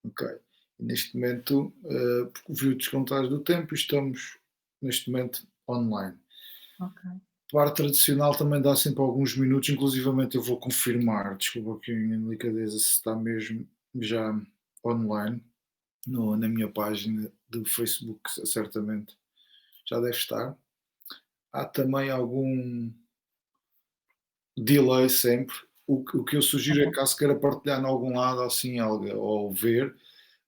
Ok. E neste momento, porque viu descontar do tempo, estamos neste momento online. Ok. Parte tradicional também dá sempre alguns minutos, inclusivamente eu vou confirmar, desculpa aqui a minha delicadeza, se está mesmo já online na minha página do Facebook, certamente já deve estar. Há também algum delay sempre. O que eu sugiro é, Ok. caso queira partilhar em algum lado, assim, algo, ou ver,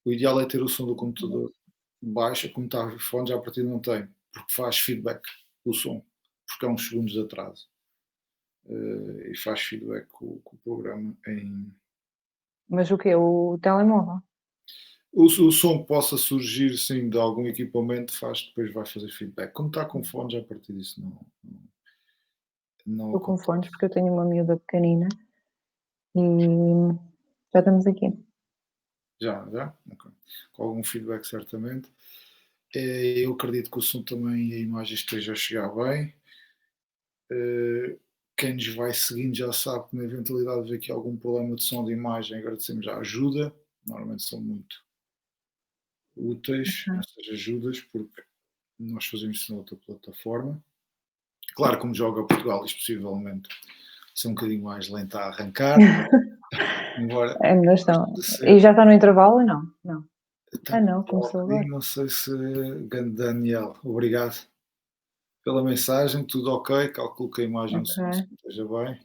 o ideal é ter o som do computador baixo, como está a fone, já a partir não tem, porque faz feedback o som, porque há uns segundos de atraso. E faz feedback com o programa em. Mas o quê? O telemóvel? O som que possa surgir, sim, de algum equipamento, depois vai fazer feedback. Como está com fone, já a partir disso não Estou com fones acontece. porque eu tenho uma miúda pequenina e já estamos aqui. Já? Ok. Com algum feedback, certamente. Eu acredito que o som também e a imagem esteja a chegar bem. Eh, Quem nos vai seguindo já sabe que, na eventualidade de ver aqui algum problema de som de imagem, agradecemos a ajuda. Normalmente são muito úteis Ok. essas ajudas, porque nós fazemos isso na outra plataforma. Claro, como joga Portugal, isto possivelmente ser um bocadinho mais lento a arrancar, embora Ainda goste estão. de E ser. já está no intervalo ou não? Não. Está Ah, não, há um começou agora. bocadinho, não sei se. Grande Daniel, obrigado pela mensagem, tudo ok, calculo que a imagem e o Ok. som esteja bem.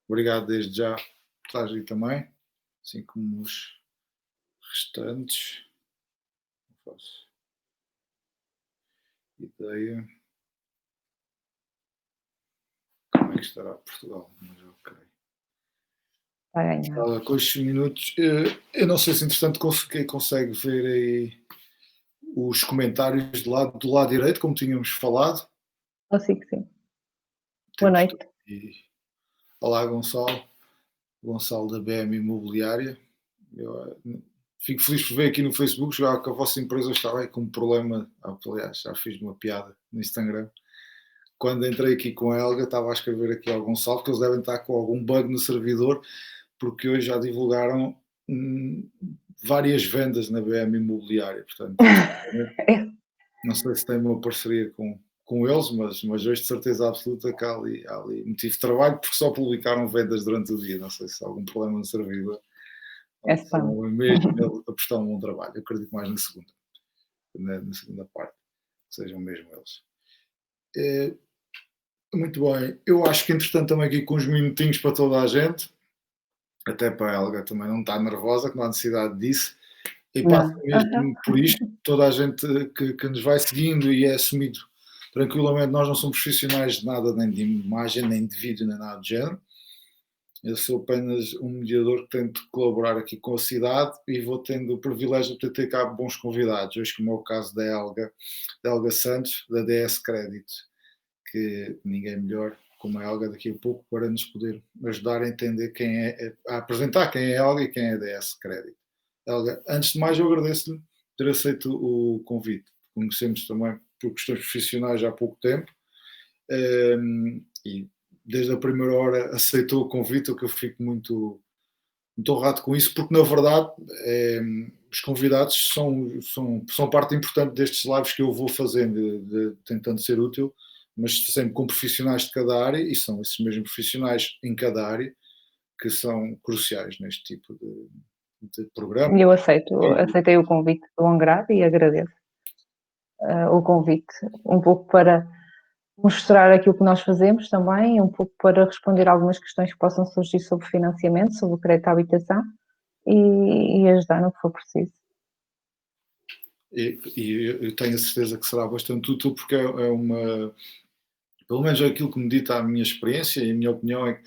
Obrigado desde já por estás aí também, assim como os restantes. Não faço ideia como é que estará Portugal, mas ok. Vai ganhar. Com estes minutos, eu não sei se entretanto consegue ver aí os comentários do lado direito, como tínhamos falado. Consigo, sim. Boa Temos noite. aqui. Olá, Gonçalo da BM Imobiliária. Eu fico feliz por ver aqui no Facebook já que a vossa empresa está aí com um problema. Aliás, já fiz uma piada no Instagram. Quando entrei aqui com a Helga, estava a escrever aqui ao Gonçalo que eles devem estar com algum bug no servidor, porque hoje já divulgaram hum, várias vendas na BM Imobiliária. Portanto, não sei se tem uma parceria com eles, mas hoje de certeza absoluta que há ali motivo de trabalho, porque só publicaram vendas durante o dia. Não sei se há algum problema no servidor É ou se spam. não é mesmo ele a prestar um bom trabalho. Eu acredito mais na segunda parte, que sejam mesmo eles. Eh, Muito bem, eu acho que entretanto também aqui com uns minutinhos para toda a gente, até para a Helga também não estar nervosa, que não há necessidade disso, e passa Não. Aham. mesmo por isto, toda a gente que nos vai seguindo e é assumido tranquilamente, nós não somos profissionais de nada, nem de imagem, nem de vídeo, nem nada do género. Eu sou apenas um mediador que tento colaborar aqui com a cidade e vou tendo o privilégio de ter cá bons convidados, hoje como é o caso da Helga Santos, da DS Crédito, que ninguém melhor como a Helga daqui a pouco para nos poder ajudar a entender a apresentar quem é a Helga e quem é a DS Crédito. Helga, antes de mais eu agradeço-lhe ter aceito o convite. Conhecemos também por questões profissionais há pouco tempo, e desde a primeira hora aceitou o convite, o que eu fico muito honrado com isso, porque na verdade os convidados são parte importante destes lives que eu vou fazendo, tentando ser útil, mas sempre com profissionais de cada área, e são esses mesmos profissionais em cada área que são cruciais neste tipo de programa. E eu aceitei o convite do bom grado e agradeço o convite, um pouco para mostrar aquilo que nós fazemos também, um pouco para responder algumas questões que possam surgir sobre financiamento, sobre o crédito à habitação e ajudar no que for preciso. E eu tenho a certeza que será bastante útil, porque é uma, pelo menos é aquilo que me dita a minha experiência e a minha opinião é que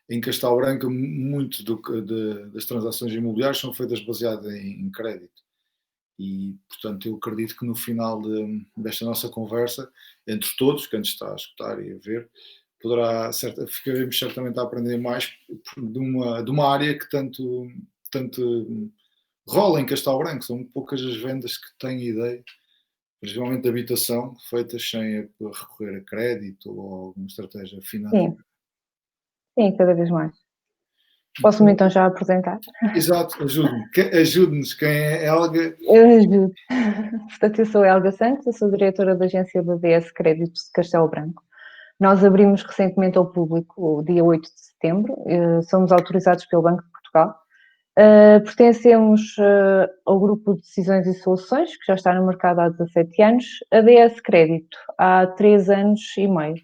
em Castelo Branco muito das transações imobiliárias são feitas baseadas em crédito. E, portanto, eu acredito que no final desta nossa conversa, entre todos, quem nos está a escutar e a ver, ficaremos certamente a aprender mais de uma área que tanto rola em Castelo Branco. São poucas as vendas que têm ideia, principalmente de habitação, feitas sem recorrer a crédito ou alguma estratégia financeira. Sim, sim, cada vez mais. Posso-me então já apresentar? Exato, ajude-nos, quem é Helga? Eu ajudo. Portanto, eu sou a Helga Santos, eu sou diretora da agência BDS Créditos de Castelo Branco. Nós abrimos recentemente ao público, o dia 8 de setembro, somos autorizados pelo Banco de Portugal. Pertencemos ao grupo de Decisões e Soluções, que já está no mercado há 17 anos, a DS Crédito há 3 anos e meio.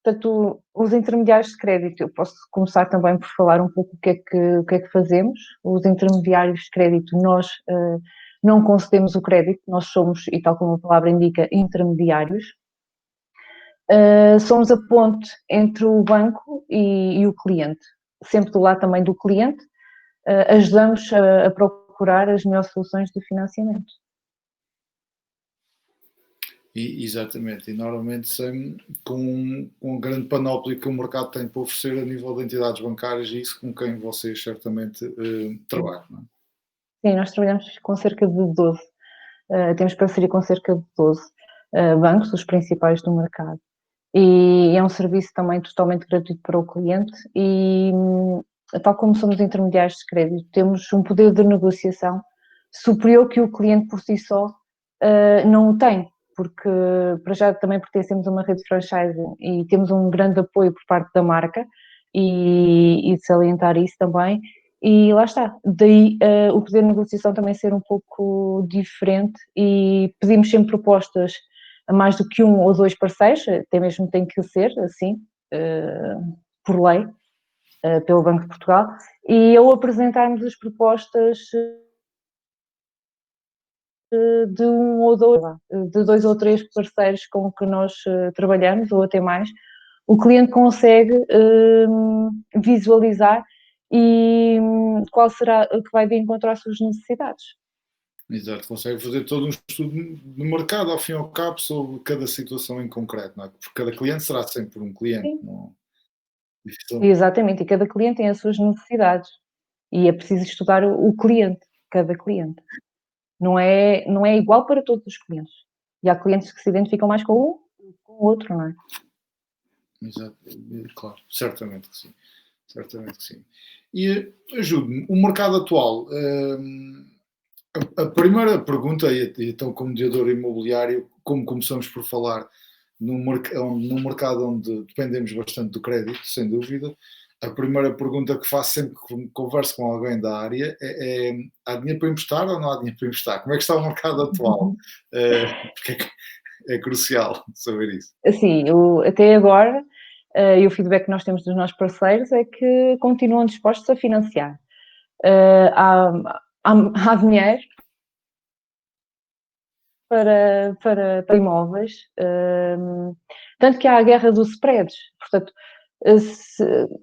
Portanto, os intermediários de crédito, eu posso começar também por falar um pouco o que é que fazemos. Os intermediários de crédito, nós não concedemos o crédito, nós somos, e tal como a palavra indica, intermediários. Somos a ponte entre o banco e o cliente, sempre do lado também do cliente, ajudamos a procurar as melhores soluções de financiamento. Exatamente, e normalmente com um grande panóplia que o mercado tem para oferecer a nível de entidades bancárias e isso com quem vocês certamente trabalham, não é? Sim, nós trabalhamos com cerca de 12, temos parceria com cerca de 12 bancos, os principais do mercado. E é um serviço também totalmente gratuito para o cliente e, tal como somos intermediários de crédito, temos um poder de negociação superior que o cliente por si só não o tem, porque para já também pertencemos a uma rede de franchising e temos um grande apoio por parte da marca e de salientar isso também. E lá está, daí o poder de negociação também ser um pouco diferente e pedimos sempre propostas a mais do que um ou dois parceiros, até mesmo tem que ser assim, por lei, pelo Banco de Portugal, e ao apresentarmos as propostas de um ou dois, de 2 ou 3 parceiros com que nós trabalhamos, ou até mais, o cliente consegue visualizar e qual será o que vai de encontro às suas necessidades. Exato, consegue fazer todo um estudo de mercado, ao fim e ao cabo, sobre cada situação em concreto, não é? Porque cada cliente será sempre um cliente, Sim. não? Exatamente, e cada cliente tem as suas necessidades e é preciso estudar o cliente, cada cliente. Não é igual para todos os clientes. E há clientes que se identificam mais com um com o outro, não é? Exato, claro, certamente que sim. Certamente que sim. E ajude-me, o mercado atual, a primeira pergunta, e então como mediador imobiliário, como começamos por falar num mercado onde dependemos bastante do crédito, sem dúvida, a primeira pergunta que faço sempre que converso com alguém da área é há dinheiro para emprestar ou não há dinheiro para emprestar? Como é que está o mercado atual? Porque é crucial saber isso. Assim, até agora, e o feedback que nós temos dos nossos parceiros é que continuam dispostos a financiar. Há dinheiro para imóveis, tanto que há a guerra dos spreads, portanto,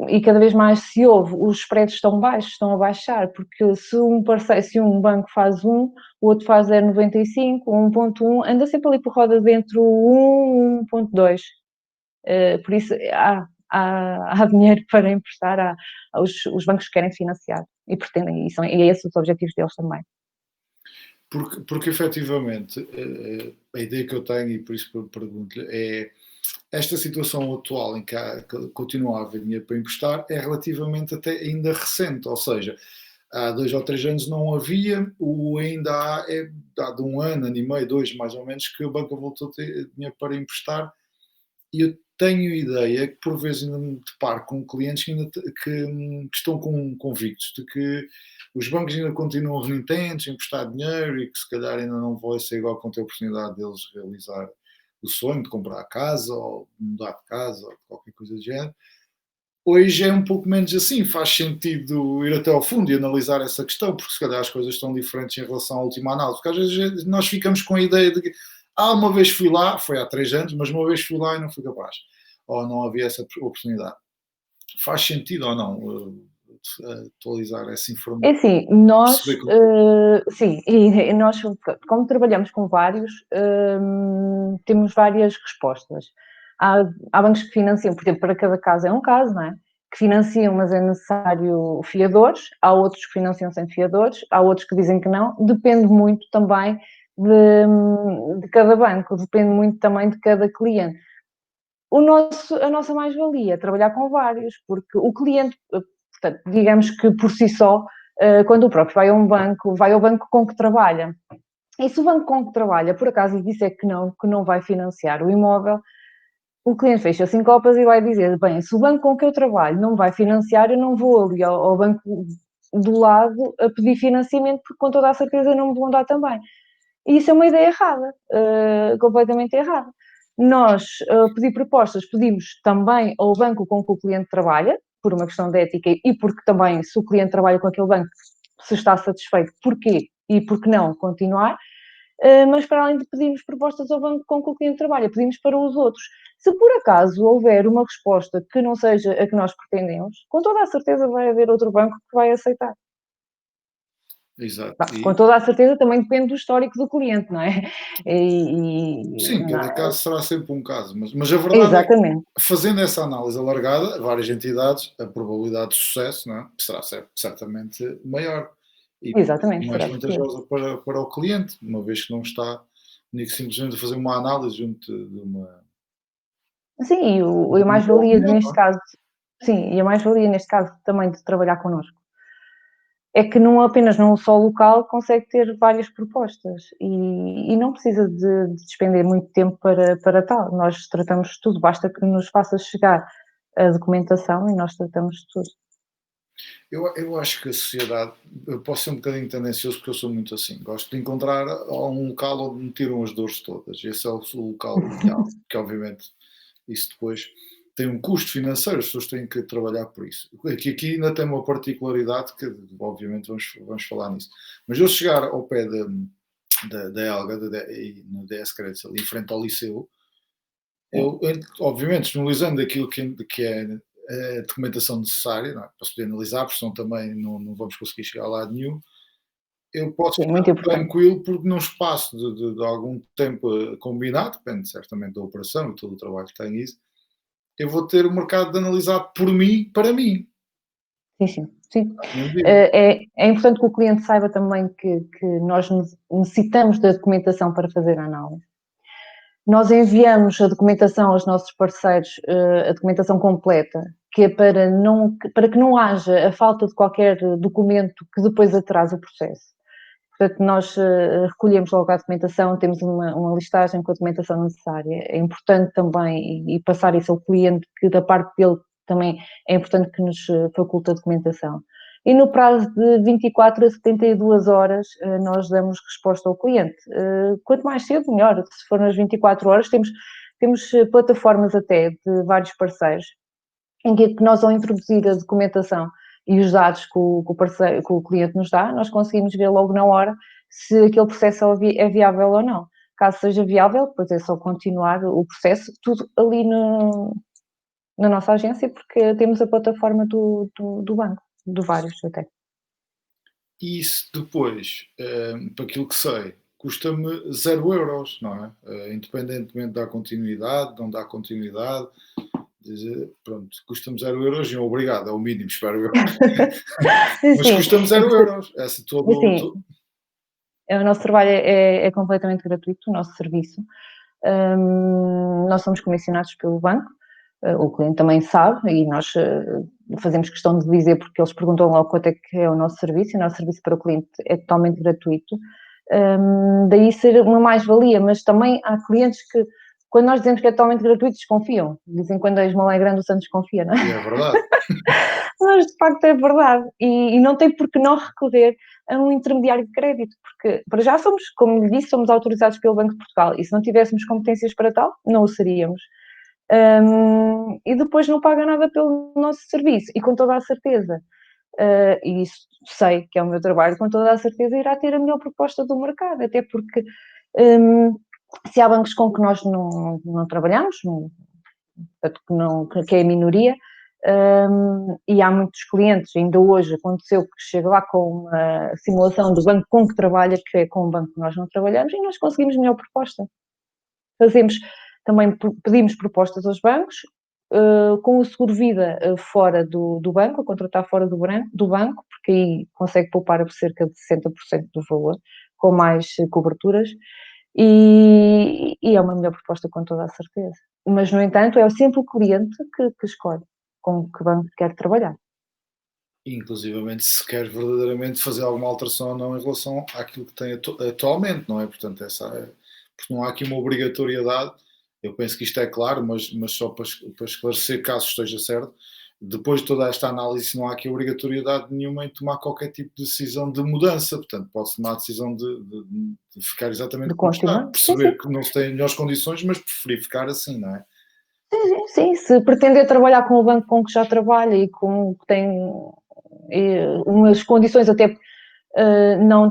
e cada vez mais se ouve, os spreads estão baixos, estão a baixar, porque se um banco faz o outro faz 0,95, 1,1, anda sempre ali por roda entre o 1 e 1,2. Por isso há dinheiro para emprestar, os bancos querem financiar e pretendem, e é esses os objetivos deles também. Porque efetivamente a ideia que eu tenho, e por isso pergunto-lhe, é esta situação atual em que continua a haver dinheiro para emprestar é relativamente até ainda recente, ou seja, há 2 ou 3 anos não havia, ainda há de 1 ano e meio, 2 mais ou menos, que a banca voltou a ter dinheiro para emprestar e eu tenho ideia que por vezes ainda me deparo com clientes que estão convictos de que os bancos ainda continuam renitentes em emprestar dinheiro e que se calhar ainda não vai ser igual quando ter a oportunidade deles realizar o sonho de comprar a casa ou mudar de casa ou qualquer coisa do género. Hoje é um pouco menos assim, faz sentido ir até ao fundo e analisar essa questão, porque se calhar as coisas estão diferentes em relação à última análise, porque às vezes nós ficamos com a ideia de que uma vez fui lá, foi há 3 anos, mas uma vez fui lá e não fui capaz, ou não havia essa oportunidade. Faz sentido ou não atualizar essa informação? É assim, nós, sim, e nós, como trabalhamos com vários, temos várias respostas. Há bancos que financiam, por exemplo, para cada caso é um caso, não é? Que financiam, mas é necessário fiadores, há outros que financiam sem fiadores, há outros que dizem que não, depende muito também de cada banco, depende muito também de cada cliente. a nossa mais-valia é trabalhar com vários, porque o cliente, portanto, digamos que por si só, quando o próprio vai ao banco com que trabalha. E se o banco com que trabalha, por acaso, lhe disser que não vai financiar o imóvel, o cliente fecha 5 copas e vai dizer, bem, se o banco com que eu trabalho não vai financiar, eu não vou ali ao banco do lado a pedir financiamento, porque com toda a certeza não me vão dar também. E isso é uma ideia errada, completamente errada. Nós, pedir propostas, pedimos também ao banco com que o cliente trabalha, por uma questão de ética e porque também, se o cliente trabalha com aquele banco, se está satisfeito, porquê e por que não continuar. Mas para além de pedirmos propostas ao banco com que o cliente trabalha, pedimos para os outros. Se por acaso houver uma resposta que não seja a que nós pretendemos, com toda a certeza vai haver outro banco que vai aceitar. Exato. Com toda a certeza também depende do histórico do cliente, não é? Sim, cada caso será sempre um caso, mas a verdade é que, Exatamente, fazendo essa análise alargada a várias entidades, a probabilidade de sucesso, não é, será certamente maior e exatamente, mais será superior. vantajosa para o cliente, uma vez que não está único e simplesmente a fazer uma análise junto de uma Sim, e a de uma mais-valia opinião, neste não é? caso, sim, e a mais-valia neste caso também de trabalhar connosco é que não apenas num só local consegue ter várias propostas e não precisa de despender muito tempo para tal. Nós tratamos de tudo, basta que nos faça chegar a documentação e nós tratamos de tudo. Eu acho que a sociedade, eu posso ser um bocadinho tendencioso porque eu sou muito assim, gosto de encontrar um local onde me tiram as dores todas, esse é o local ideal, que obviamente isso depois tem um custo financeiro, as pessoas têm que trabalhar por isso. Aqui ainda tem uma particularidade que obviamente vamos falar nisso, mas eu chegar ao pé da Elga, na DS Credits, ali em frente ao liceu, eu, obviamente, disponibilizando aquilo que é a documentação necessária, não é? Para se poder analisar, porque senão também não vamos conseguir chegar a lado nenhum, eu posso Sim, muito estar importante. tranquilo porque num espaço de algum tempo combinado, depende certamente da operação e todo o trabalho que tem isso, eu vou ter o mercado analisado por mim, para mim, Sim, sim, sim. à minha medida. É importante que o cliente saiba também que nós necessitamos da documentação para fazer a análise. Nós enviamos a documentação aos nossos parceiros, a documentação completa, que é para que não haja a falta de qualquer documento que depois atrase o processo. Portanto, nós recolhemos logo a documentação, temos uma listagem com a documentação necessária. É importante também, e passar isso ao cliente, que da parte dele também é importante que nos faculte a documentação. E no prazo de 24 a 72 horas, nós damos resposta ao cliente. Quanto mais cedo, melhor. Se for nas 24 horas, temos plataformas até de vários parceiros, em que nós, ao introduzir a documentação e os dados que o cliente nos dá, nós conseguimos ver logo na hora se aquele processo é viável ou não. Caso seja viável, depois é só continuar o processo, tudo ali na nossa agência, porque temos a plataforma do banco, de vários até. E isso depois, para aquilo que sei, custa-me 0 euros, não é? Independentemente da continuidade, não dá continuidade, pronto, custa-me 0 euros e obrigado, é o mínimo, espero eu. Mas Sim, custa-me 0 euros. Essa assim, o nosso trabalho é completamente gratuito, o nosso serviço. Nós somos comissionados pelo banco, o cliente também sabe e nós fazemos questão de dizer porque eles perguntam logo quanto é que é o nosso serviço e o nosso serviço para o cliente é totalmente gratuito. Daí ser uma mais-valia, mas também há clientes que, quando nós dizemos que é totalmente gratuito, desconfiam. Dizem quando a esmola é grande, o santo desconfia, não é? e é verdade. Mas de facto é verdade e não tem por que não recorrer a um intermediário de crédito, porque para já somos, como lhe disse, somos autorizados pelo Banco de Portugal e se não tivéssemos competências para tal, não o seríamos. E depois não paga nada pelo nosso serviço e com toda a certeza, e isso sei que é o meu trabalho, com toda a certeza irá ter a melhor proposta do mercado, até porque se há bancos com que nós não trabalhamos, que é a minoria, e há muitos clientes, ainda hoje aconteceu que chega lá com uma simulação do banco com que trabalha, que é com um banco que nós não trabalhamos, e nós conseguimos melhor proposta. Também pedimos propostas aos bancos, com o seguro-vida fora do banco, a contratar fora do banco, porque aí consegue poupar cerca de 60% do valor, com mais coberturas, e é uma melhor proposta com toda a certeza. Mas, no entanto, é sempre o cliente que escolhe com que banco quer trabalhar. Inclusivamente se quer verdadeiramente fazer alguma alteração ou não em relação àquilo que tem atualmente, não é? Portanto, porque não há aqui uma obrigatoriedade, eu penso que isto é claro, mas só para esclarecer, caso esteja certo, depois de toda esta análise, não há aqui obrigatoriedade nenhuma em tomar qualquer tipo de decisão de mudança, portanto, pode-se tomar a decisão de ficar De exatamente como está, continuar? Sim, sim. perceber que não se tem melhores condições, mas preferir ficar assim, não é? Sim, se pretender trabalhar com o banco com que já trabalha e com que tem umas condições até não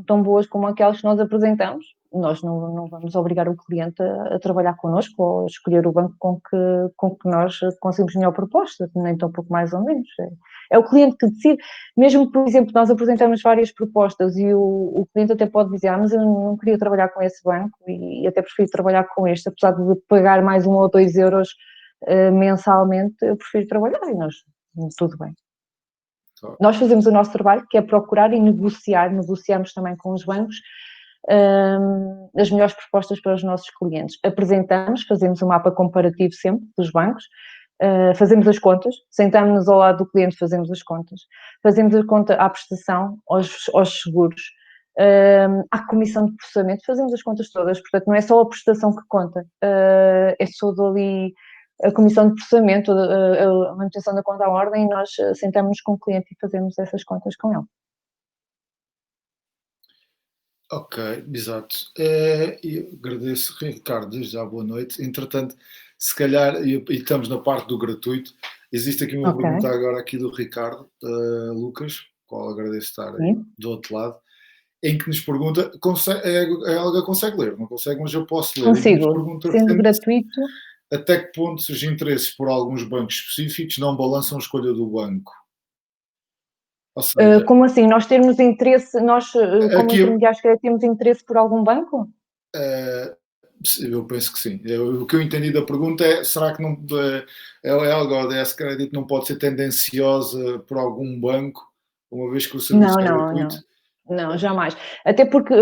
tão boas como aquelas que nós apresentamos, nós não vamos obrigar o cliente a trabalhar connosco ou a escolher o banco com que nós conseguimos melhor proposta, nem tão pouco mais ou menos. É o cliente que decide. Mesmo, por exemplo, nós apresentamos várias propostas e o cliente até pode dizer, mas eu não queria trabalhar com esse banco e até prefiro trabalhar com este, apesar de pagar mais 1 ou 2 euros mensalmente, eu prefiro trabalhar e nós, tudo bem. Claro. Nós fazemos o nosso trabalho, que é procurar e negociamos também com os bancos as melhores propostas para os nossos clientes. Apresentamos, fazemos um mapa comparativo sempre dos bancos, fazemos as contas, sentamos-nos ao lado do cliente, fazemos as contas, fazemos a conta à prestação, aos seguros, à comissão de processamento, fazemos as contas todas, portanto não é só a prestação que conta, é todo ali a comissão de processamento, a manutenção da conta à ordem, e nós sentamos-nos com o cliente e fazemos essas contas com ele. Ok, exato. Eu agradeço, Ricardo, desde já boa noite. Entretanto, se calhar, e estamos na parte do gratuito, existe aqui uma Ok, pergunta agora aqui do Ricardo Lucas, qual agradeço estar aí sim. do outro lado, em que nos pergunta, a Helga consegue ler, não consegue, mas eu posso ler, em que nos Consigo, pergunta sendo gratuito. até que ponto os interesses por alguns bancos específicos não balançam a escolha do banco. Ou seja, Como assim? Nós termos interesse, nós como aqui intermediários temos interesse por algum banco? Uh, eu penso que sim. O que eu entendi da pergunta é: será que não, a algo ou a DS Credit não pode ser tendenciosa por algum banco, uma vez que o serviço Não, é não, gratuito? não. Não, jamais. Até porque,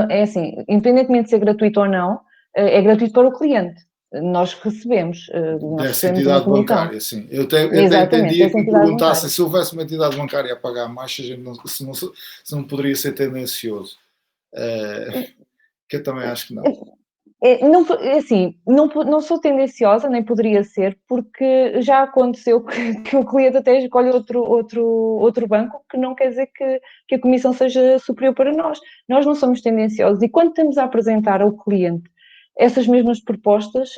é assim, independentemente de ser gratuito ou não, é gratuito para o cliente. Nós Dessa recebemos uma entidade comissão. bancária, sim. Eu até Exatamente, entendia dessa que me entidade perguntassem bancária. se houvesse uma entidade bancária a pagar mais, se não poderia ser tendencioso. Que eu também acho que não. Não, assim, não sou tendenciosa, nem poderia ser, porque já aconteceu que o cliente até escolhe outro banco, que não quer dizer que a comissão seja superior para nós. Nós não somos tendenciosos e quando estamos a apresentar ao cliente essas mesmas propostas,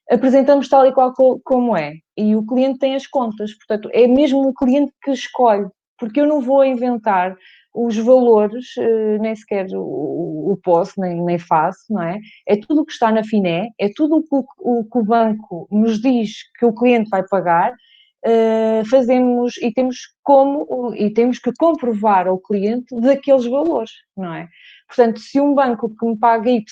apresentamos tal e qual como é. E o cliente tem as contas, portanto, é mesmo o cliente que escolhe, porque eu não vou inventar os valores, nem sequer o posso, nem faço, não é? É tudo o que está na Finé, é tudo o que o banco nos diz que o cliente vai pagar, fazemos e temos que comprovar ao cliente daqueles valores, não é? Portanto, se um banco que me paga Y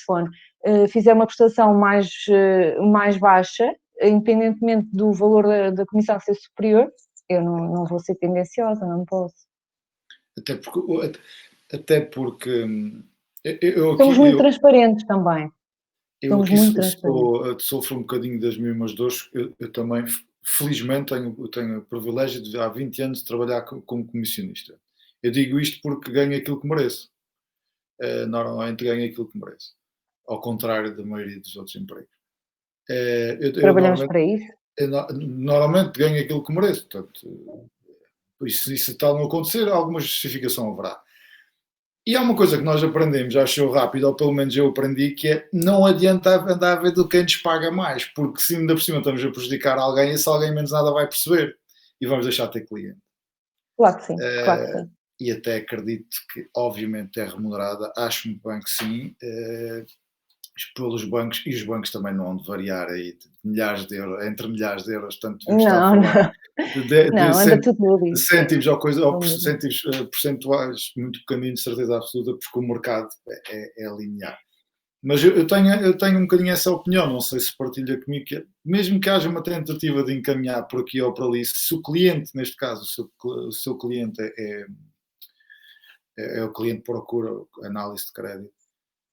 fizer uma prestação mais baixa, independentemente do valor da comissão ser superior, eu não vou ser tendenciosa, não posso. Até porque Somos muito transparentes também. eu Somos aqui muito transparentes. sofro um bocadinho das mesmas dores. Eu também, felizmente, tenho o privilégio de há 20 anos trabalhar como comissionista. Eu digo isto porque ganho aquilo que mereço. Normalmente ganho aquilo que mereço. Ao contrário da maioria dos outros empregos. Eu Trabalhamos normalmente, para isso. normalmente ganho aquilo que mereço. Portanto, se tal não acontecer, alguma justificação haverá. E há uma coisa que nós aprendemos, acho eu rápido, ou pelo menos eu aprendi, que é não adianta andar a ver do quem nos paga mais, porque se ainda por cima estamos a prejudicar alguém, esse alguém menos nada vai perceber e vamos deixar de ter cliente. Claro que sim, claro que Uh, sim. e até acredito que, obviamente, é remunerada, acho muito bem que sim, pelos bancos, e os bancos também não hão de variar aí de milhares de euros, entre milhares de euros, portanto devemos estar a Não, falar não, de não, anda tudo ali, sim. cêntimos ou, ou Vamos ver. cêntimos percentuais muito pequeninos, de certeza absoluta, porque o mercado é linear. Mas eu tenho um bocadinho essa opinião, não sei se partilha comigo, que mesmo que haja uma tentativa de encaminhar por aqui ou por ali, se o cliente, neste caso, o seu cliente é o cliente que procura análise de crédito,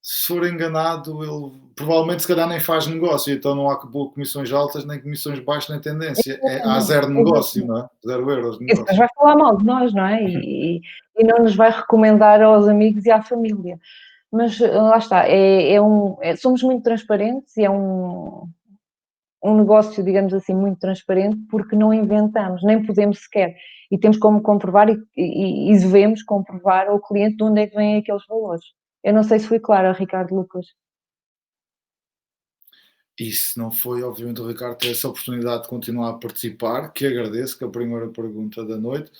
se for enganado, ele provavelmente se calhar nem faz negócio, então não há comissões altas, nem comissões baixas, nem tendência. Há Exatamente, zero negócio, exatamente. não é? 0 euros de E depois negócio. vai falar mal de nós, não é? E não nos vai recomendar aos amigos e à família. Mas lá está, somos muito transparentes e é um negócio, digamos assim, muito transparente porque não inventamos, nem podemos sequer. E temos como comprovar e devemos comprovar ao cliente de onde é que vêm aqueles valores. Eu não sei se fui clara, Ricardo Lucas. E se não foi, obviamente, o Ricardo ter essa oportunidade de continuar a participar, que agradeço, que é a primeira pergunta da noite.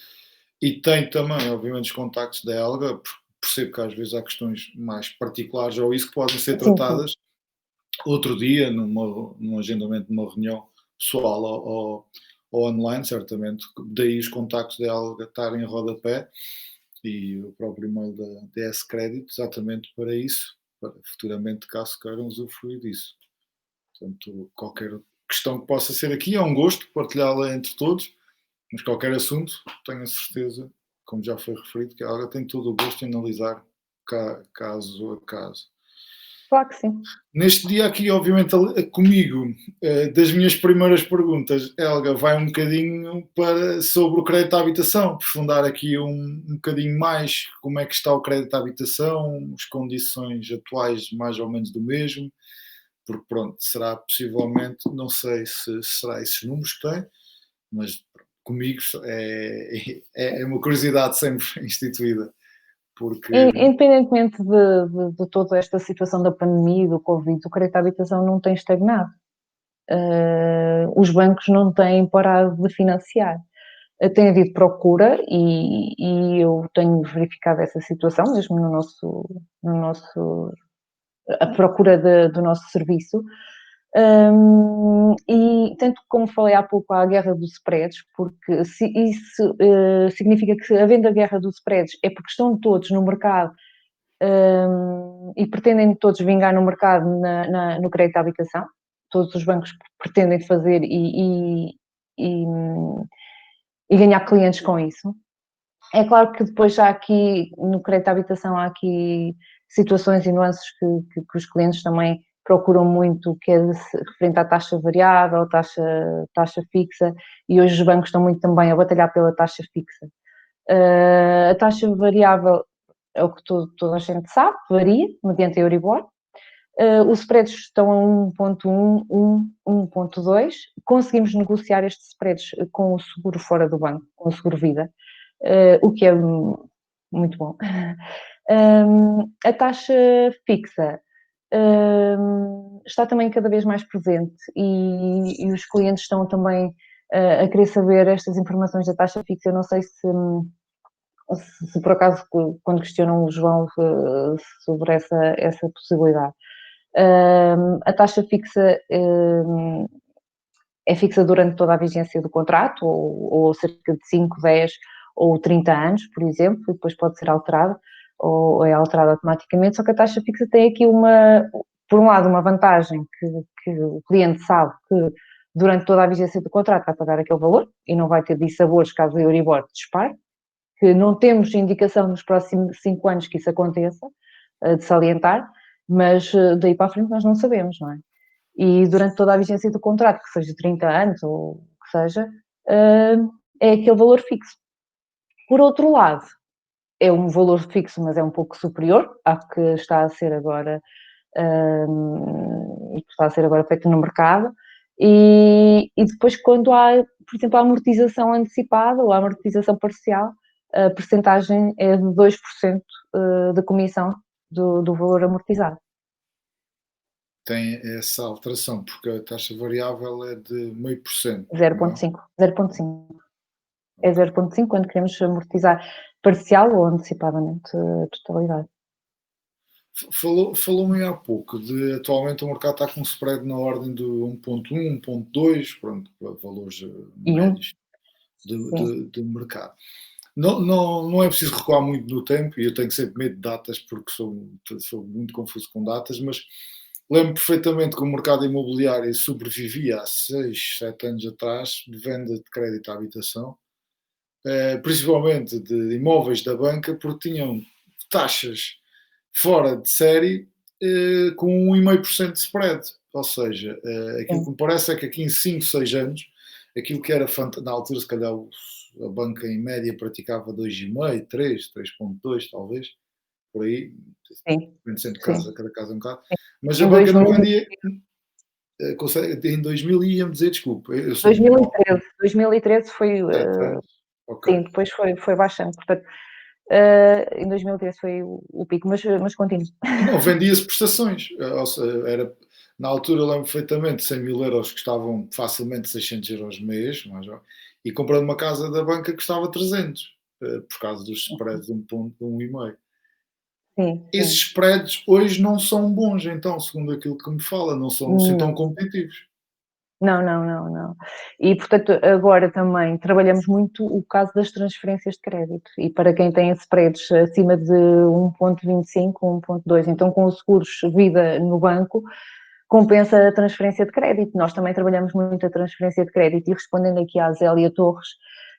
E tem também, obviamente, os contactos da Helga, percebo que às vezes há questões mais particulares ou isso que podem ser Sim, sim. tratadas outro dia, num agendamento de uma reunião pessoal ou online, certamente. Daí os contactos da Helga estarem em rodapé e o próprio e-mail da DS Credit, exatamente para isso, para futuramente, caso queiram usufruir disso. Portanto, qualquer questão que possa ser aqui, é um gosto partilhá-la entre todos, mas qualquer assunto, tenho a certeza, como já foi referido, que ela tem todo o gosto em analisar caso a caso. Claro que sim. Neste dia aqui, obviamente, comigo, das minhas primeiras perguntas, Helga, vai um bocadinho sobre o crédito à habitação, aprofundar aqui um bocadinho mais como é que está o crédito à habitação, as condições atuais mais ou menos do mesmo, porque pronto, será possivelmente, não sei se será esses números que tem, mas comigo é uma curiosidade sempre instituída, porque Independentemente de toda esta situação da pandemia e do Covid, o crédito à habitação não tem estagnado. Os bancos não têm parado de financiar. Tem havido procura e eu tenho verificado essa situação, mesmo no nosso a procura do nosso serviço. E tanto como falei há pouco, há a guerra dos spreads, porque isso significa que, havendo a guerra dos spreads, é porque estão todos no mercado e pretendem todos vingar no mercado no crédito à habitação. Todos os bancos pretendem fazer e, e ganhar clientes com isso. É claro que depois já aqui, no crédito à habitação, há aqui situações e nuances que os clientes também procuram muito, que é referente à taxa variável, taxa fixa, e hoje os bancos estão muito também a batalhar pela taxa fixa. A taxa variável é o que toda a gente sabe, varia, mediante a Euribor. Os spreads estão a 1.1, 1.2. Conseguimos negociar estes spreads com o seguro fora do banco, com o seguro vida, o que é muito bom. A taxa fixa está também cada vez mais presente e os clientes estão também a querer saber estas informações da taxa fixa. Eu não sei se por acaso, quando questionam o João sobre essa possibilidade. A taxa fixa é fixa durante toda a vigência do contrato, ou cerca de 5, 10 ou 30 anos, por exemplo, e depois pode ser alterada, ou é alterada automaticamente, só que a taxa fixa tem aqui por um lado, uma vantagem que o cliente sabe que durante toda a vigência do contrato vai pagar aquele valor e não vai ter dissabores caso a Euribor dispare, que não temos indicação nos próximos 5 anos que isso aconteça, de salientar, mas daí para a frente nós não sabemos, não é? E durante toda a vigência do contrato, que seja 30 anos ou o que seja, é aquele valor fixo. Por outro lado, é um valor fixo, mas é um pouco superior ao que está a ser agora, feito no mercado. E depois, quando há, por exemplo, a amortização antecipada ou a amortização parcial, a percentagem é de 2% da comissão do valor amortizado. tem essa alteração, porque a taxa variável é de 0,5%, não é? 0,5. 0,5. É Ok. 0,5 quando queremos amortizar parcial ou antecipadamente a totalidade. Falou-me há pouco de atualmente o mercado está com um spread na ordem de 1.1, 1.2, pronto, valores E um, médios de, sim. de mercado. Não é preciso recuar muito no tempo, e eu tenho sempre medo de datas porque sou muito confuso com datas, mas lembro perfeitamente que o mercado imobiliário sobrevivia há 6, 7 anos atrás de venda de crédito à habitação, principalmente de imóveis da banca, porque tinham taxas fora de série com 1,5% de spread. Ou seja, aquilo Sim. que me parece é que aqui em 5, 6 anos, aquilo que era na altura, se calhar a banca em média praticava 2,5, 3, 3,2 talvez, por aí, Sim, depende sempre de sim, cada caso é um bocado, sim. mas a Em banca não 2000 rendia, em 2000 ia-me dizer, desculpa, eu sou mal, 2013 foi, já tens, ok. sim, depois foi baixando, portanto, em 2013 foi o pico, mas continue. E não vendia-se prestações, ou seja, era, na altura eu lembro perfeitamente, 100.000 euros custavam facilmente 600 euros mês, e comprando uma casa da banca custava 300, por causa dos spreads de 1,5. Sim, Esses sim. spreads hoje não são bons, então, segundo aquilo que me fala, não são assim tão Não. competitivos. Não, não, não, não. E, portanto, agora também trabalhamos muito o caso das transferências de crédito. E para quem tem spreads acima de 1,25, 1,2, então com os seguros vida no banco, compensa a transferência de crédito. Nós também trabalhamos muito a transferência de crédito e respondendo aqui à Zélia Torres,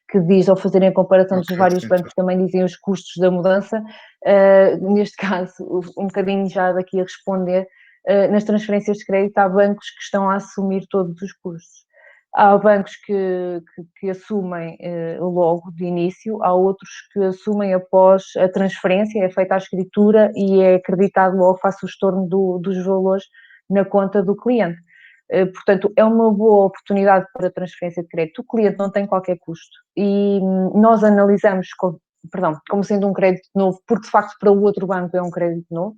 que diz, ao fazerem a comparação dos Ok, vários sim, bancos, também dizem os custos da mudança. Neste caso, um bocadinho já daqui a responder, nas transferências de crédito há bancos que estão a assumir todos os custos. Há bancos que assumem logo de início, há outros que assumem após a transferência, é feita a escritura e é acreditado logo, face o estorno dos valores na conta do cliente. Portanto, é uma boa oportunidade para transferência de crédito. O cliente não tem qualquer custo e nós analisamos, como sendo um crédito novo, porque de facto para o outro banco é um crédito novo,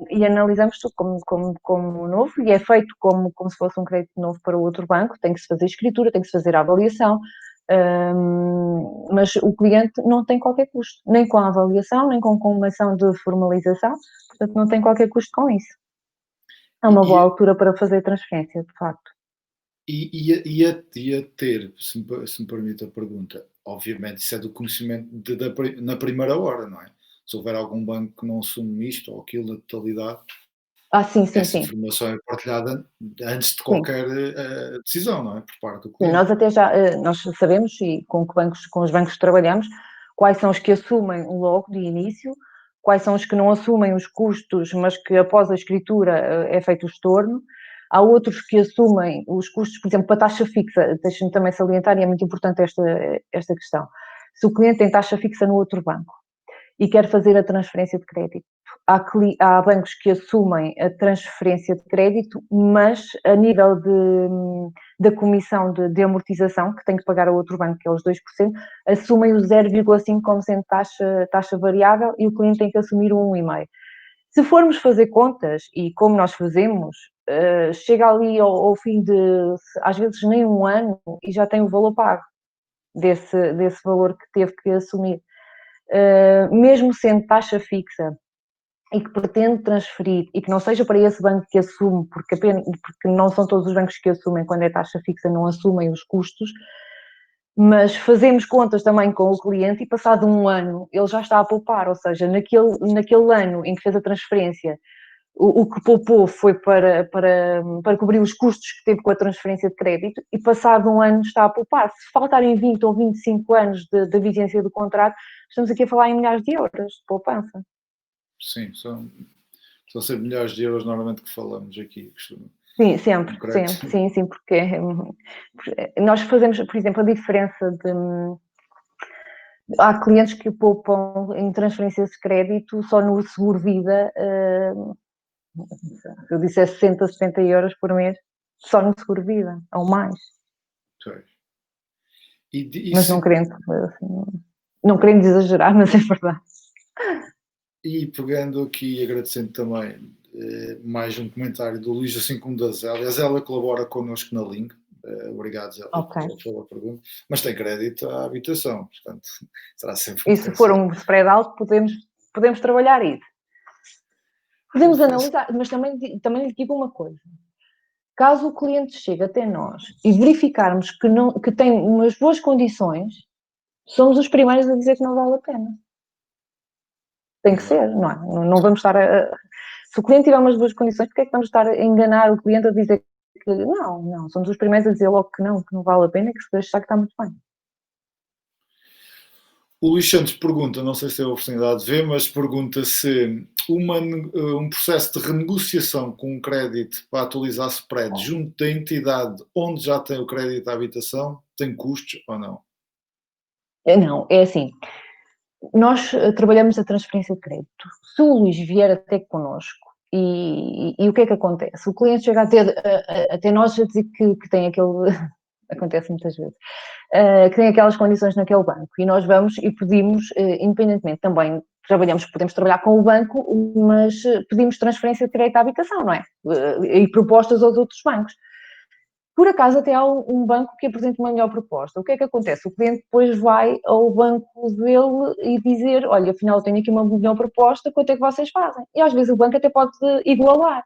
e analisamos tudo como novo e é feito como se fosse um crédito novo para o outro banco, tem que se fazer escritura, tem que se fazer a avaliação, mas o cliente não tem qualquer custo, nem com a avaliação, nem com combinação de formalização, portanto não tem qualquer custo com isso. É uma boa E, altura para fazer transferência, de facto. ia ter, se me permite a pergunta, obviamente isso é do conhecimento na primeira hora, não é? Se houver algum banco que não assume isto ou aquilo na totalidade, Ah, sim, sim, essa sim. informação é partilhada antes de Sim. qualquer decisão, não é? Por parte do Sim, cliente. nós até já nós sabemos e com os bancos que trabalhamos, quais são os que assumem logo de início, quais são os que não assumem os custos, mas que após a escritura é feito o estorno. Há outros que assumem os custos, por exemplo, para taxa fixa, deixa-me também salientar, e é muito importante esta questão. Se o cliente tem taxa fixa no outro banco e quer fazer a transferência de crédito. Há bancos que assumem a transferência de crédito, mas a nível da comissão de amortização, que tem que pagar a outro banco, que é os 2%, assumem o 0,5% como sendo taxa variável e o cliente tem que assumir o 1,5%. Se formos fazer contas, e como nós fazemos, chega ali ao fim de, às vezes, nem um ano e já tem o valor pago desse valor que teve que assumir. Mesmo sendo taxa fixa e que pretende transferir e que não seja para esse banco que assume, porque não são todos os bancos que assumem quando é taxa fixa, não assumem os custos, mas fazemos contas também com o cliente e passado um ano ele já está a poupar, ou seja, naquele ano em que fez a transferência, o que poupou foi para cobrir os custos que teve com a transferência de crédito e passado um ano está a poupar. Se faltarem 20 ou 25 anos da vigência do contrato, estamos aqui a falar em milhares de euros de poupança. Sim, são sempre milhares de euros normalmente que falamos aqui. Sim, sempre, Concreto. sempre, sim, sim, porque nós fazemos, por exemplo, a diferença de. Há clientes que poupam em transferências de crédito só no seguro vida, se eu disser 60, 70 euros por mês, só no seguro vida, ou mais. E, Mas assim, não querendo exagerar, mas é verdade. e pegando aqui e agradecendo também mais um comentário do Luís, assim como da Zélia. A Zélia colabora connosco na Link. Obrigado, Zélia, Ok. pela pergunta. Mas tem crédito à habitação, portanto, será sempre um E se for diferencial. um spread alto, podemos trabalhar isso. Podemos analisar, mas também lhe digo uma coisa. Caso o cliente chegue até nós e verificarmos que tem umas boas condições, somos os primeiros a dizer que não vale a pena. Tem que ser, não é? Não vamos estar a. Se o cliente tiver umas boas condições, porque é que vamos estar a enganar o cliente a dizer que não, somos os primeiros a dizer logo que não vale a pena, que se deixar que está muito bem. O Luís Santos pergunta, não sei se teve a oportunidade de ver, mas pergunta se um processo de renegociação com um crédito para atualizar spread junto da entidade onde já tem o crédito à habitação tem custos ou não? Não, é assim, nós trabalhamos a transferência de crédito. Se o Luís vier até connosco, e o que é que acontece? O cliente chega até nós a dizer que tem aquele, acontece muitas vezes, que tem aquelas condições naquele banco, e nós vamos e pedimos, independentemente também, podemos trabalhar com o banco, mas pedimos transferência de crédito à habitação, não é? E propostas aos outros bancos. Por acaso até há um banco que apresenta uma melhor proposta. O que é que acontece? O cliente depois vai ao banco dele e dizer, olha, afinal eu tenho aqui uma melhor proposta, quanto é que vocês fazem? E às vezes o banco até pode igualar.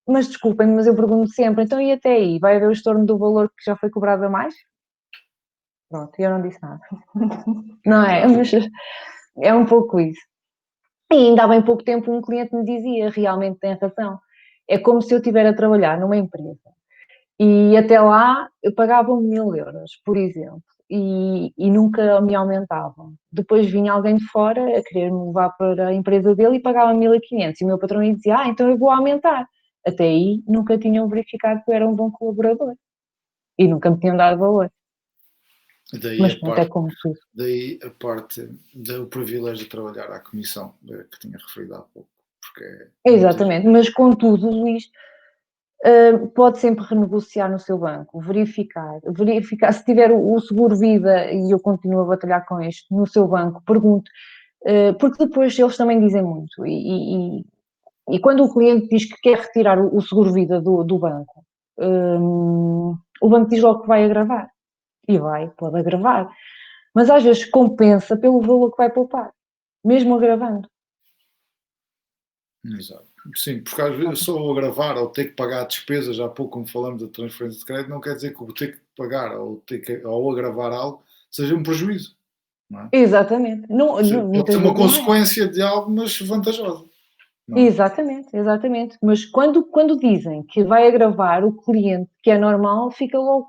Mas desculpem, mas eu pergunto sempre, então e até aí? Vai haver o estorno do valor que já foi cobrado a mais? Pronto, eu não disse nada. Não é? Mas é um pouco isso. E ainda há bem pouco tempo um cliente me dizia, realmente tem razão. É como se eu estiver a trabalhar numa empresa e até lá eu pagava 1.000 euros, por exemplo, e nunca me aumentavam. Depois vinha alguém de fora a querer me levar para a empresa dele e pagava 1.500 e o meu patrão ia dizer, então eu vou aumentar. Até aí nunca tinham verificado que eu era um bom colaborador e nunca me tinham dado valor. Mas pronto, é como tudo. Daí a parte do privilégio de trabalhar à comissão, que tinha referido há pouco. Porque Exatamente, mas contudo, Luís, pode sempre renegociar no seu banco, verificar se tiver o seguro-vida, e eu continuo a batalhar com isto, no seu banco, pergunto, porque depois eles também dizem muito, e quando o cliente diz que quer retirar o seguro-vida do banco, o banco diz logo que vai agravar, e pode agravar, mas às vezes compensa pelo valor que vai poupar, mesmo agravando. Exato. Sim, porque às vezes só o agravar ou ter que pagar despesas, há pouco como falamos da transferência de crédito, não quer dizer que o ter que pagar ou agravar algo seja um prejuízo. Não é? Exatamente. Pode Muitas ser uma vezes não é. consequência de algo, mas vantajosa. Não é? Exatamente. Mas quando dizem que vai agravar o cliente, que é normal, fica logo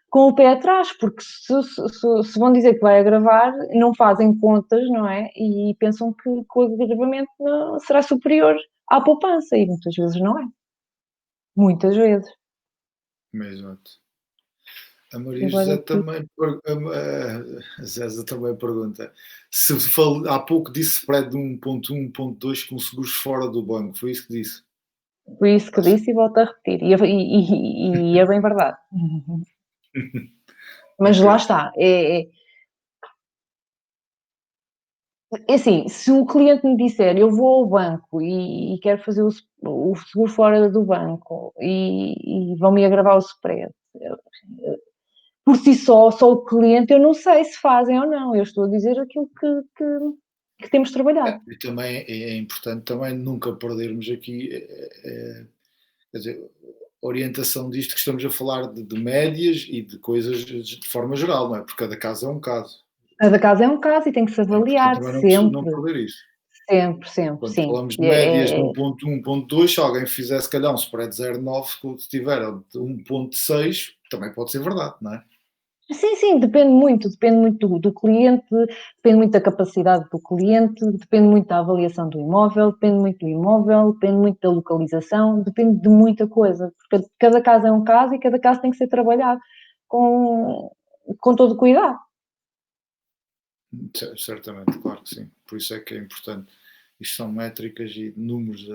com o pé atrás, porque se vão dizer que vai agravar, não fazem contas, não é? E pensam que o agravamento será superior à poupança, e muitas vezes não é. Muitas vezes. Exato. A Maria Agora, José também, a Zeza também pergunta se há pouco disse spread de 1.1, 1.2 com seguros fora do banco, foi isso que disse? foi isso que disse e volto a repetir. E é bem verdade. Mas lá Ok. está. É assim, se o cliente me disser eu vou ao banco e quero fazer o seguro fora do banco e vão-me agravar o spread, por si só o cliente, eu não sei se fazem ou não. Eu estou a dizer aquilo que temos trabalhado. E também é importante também nunca perdermos aqui, quer dizer, orientação disto que estamos a falar de médias e de coisas de forma geral, não é? Porque cada caso é um caso. Cada caso é um caso e tem que se É importante avaliar também não sempre, perder isso. sempre, Quando sim. falamos de médias de 1.1, 1.2, se alguém fizer se calhar um spread de 0.9, se tiver de 1.6, também pode ser verdade, não é? Sim, depende muito do cliente, depende muito da capacidade do cliente, depende muito da avaliação do imóvel, depende muito da localização, depende de muita coisa, porque cada caso é um caso e cada caso tem que ser trabalhado com todo o cuidado. Certamente, claro que sim. Por isso é que é importante. Isto são métricas e números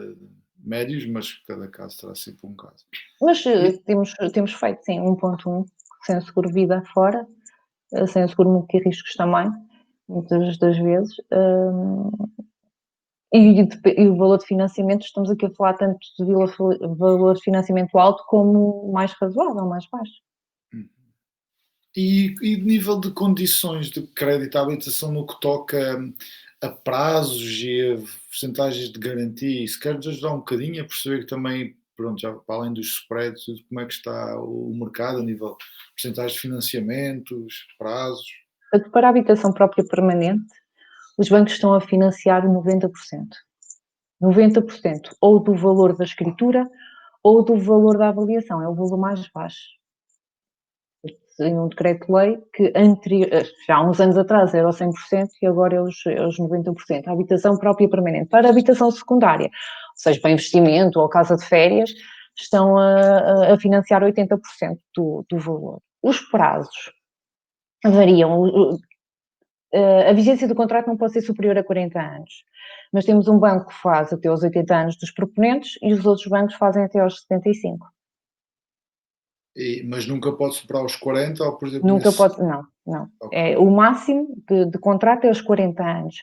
médios, mas cada caso terá sempre um caso. Mas E, temos feito, sim, 1.1, sem o seguro vida fora, sem o seguro multirriscos também, muitas das vezes. E o valor de financiamento, estamos aqui a falar tanto de valor de financiamento alto como mais razoável, mais baixo. e de nível de condições de crédito à habitação no que toca a prazos e a porcentagens de garantia, isso quer-nos ajudar um bocadinho a perceber que também, pronto, já para além dos spreads, como é que está o mercado a nível de porcentagens de financiamentos, prazos. Para a habitação própria permanente, os bancos estão a financiar 90%. 90%, ou do valor da escritura ou do valor da avaliação, é o valor mais baixo. em um decreto-lei que já há uns anos atrás era o 100% e agora é os 90%. A habitação própria permanente. Para a habitação secundária, ou seja, para investimento ou casa de férias, estão a financiar 80% do valor. Os prazos variam. A vigência do contrato não pode ser superior a 40 anos, mas temos um banco que faz até aos 80 anos dos proponentes e os outros bancos fazem até aos 75. Mas nunca pode superar os 40 ou, por exemplo, Nunca pode, não. Okay. O máximo de contrato é aos 40 anos.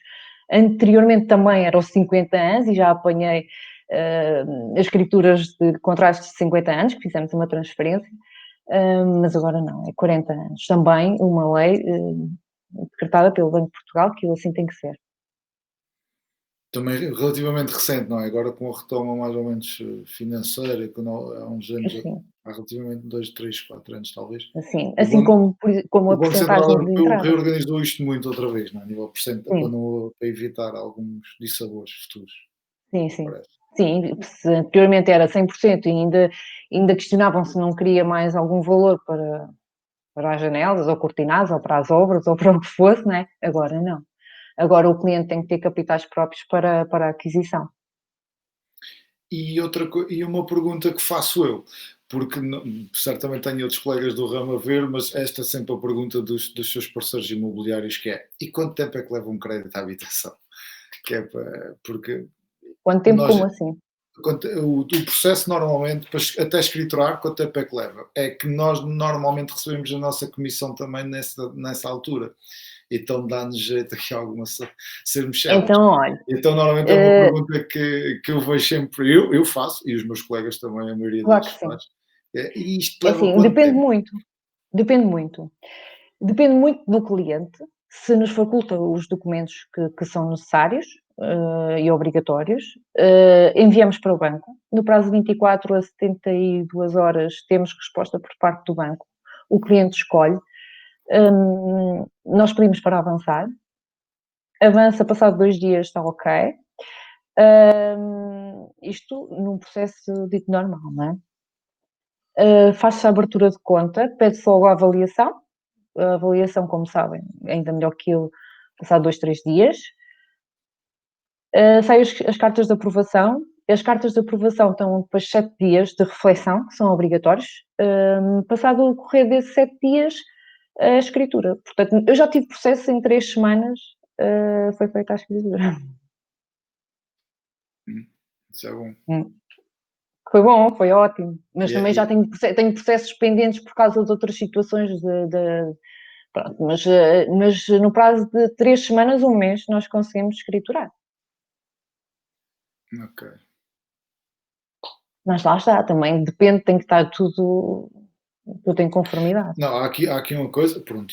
Anteriormente também era aos 50 anos e já apanhei as escrituras de contratos de 50 anos, que fizemos uma transferência, mas agora não, é 40 anos. Também uma lei decretada pelo Banco de Portugal que assim tem que ser. Também relativamente recente, não é? Agora com a retoma mais ou menos financeira, há uns anos, Assim. há relativamente 2, 3, 4 anos talvez. Assim como a O Banco Central porcentagem de Europeu entrada. reorganizou isto muito outra vez, não é? A nível Sim. para evitar alguns dissabores futuros. Sim. Sim, se anteriormente era 100% e ainda questionavam se não queria mais algum valor para as janelas, ou cortinados, ou para as obras, ou para o que fosse, não é? Agora não. Agora o cliente tem que ter capitais próprios para a aquisição. E uma pergunta que faço eu, porque certamente tenho outros colegas do ramo a ver, mas esta é sempre a pergunta dos seus parceiros imobiliários, que é: e quanto tempo é que leva um crédito à habitação? Que é porque Quanto tempo, nós, como assim? o processo normalmente, até escriturar, quanto tempo é que leva? É que nós normalmente recebemos a nossa comissão também nessa altura. Então dá-nos jeito aqui alguma sermos céleres. Então, olha, Então normalmente é uma pergunta que eu vejo sempre, eu faço, e os meus colegas também, a maioria claro deles que sim. faz. E isto É leva assim, quanto tempo? depende muito. Depende muito do cliente, se nos faculta os documentos que são necessários e obrigatórios, enviamos para o banco. No prazo de 24 a 72 horas temos resposta por parte do banco. O cliente escolhe. Nós pedimos para avançar. Avança, passado 2 dias está ok. Isto num processo dito normal, não é? Faz-se a abertura de conta, pede-se logo a avaliação. A avaliação, como sabem, ainda melhor que eu, passado 2, 3 dias. Saem as cartas de aprovação. As cartas de aprovação estão depois 7 dias de reflexão, que são obrigatórios. Passado o correr desses 7 dias, a escritura. Portanto, eu já tive processo em 3 semanas, foi feita a escritura. Isso é bom. Foi bom, foi ótimo, mas também já E, tenho processos pendentes por causa de outras situações pronto, mas no prazo de 3 semanas, um mês, nós conseguimos escriturar. ok. Mas lá está, também depende, tem que estar tudo em conformidade. Não, há aqui uma coisa, pronto,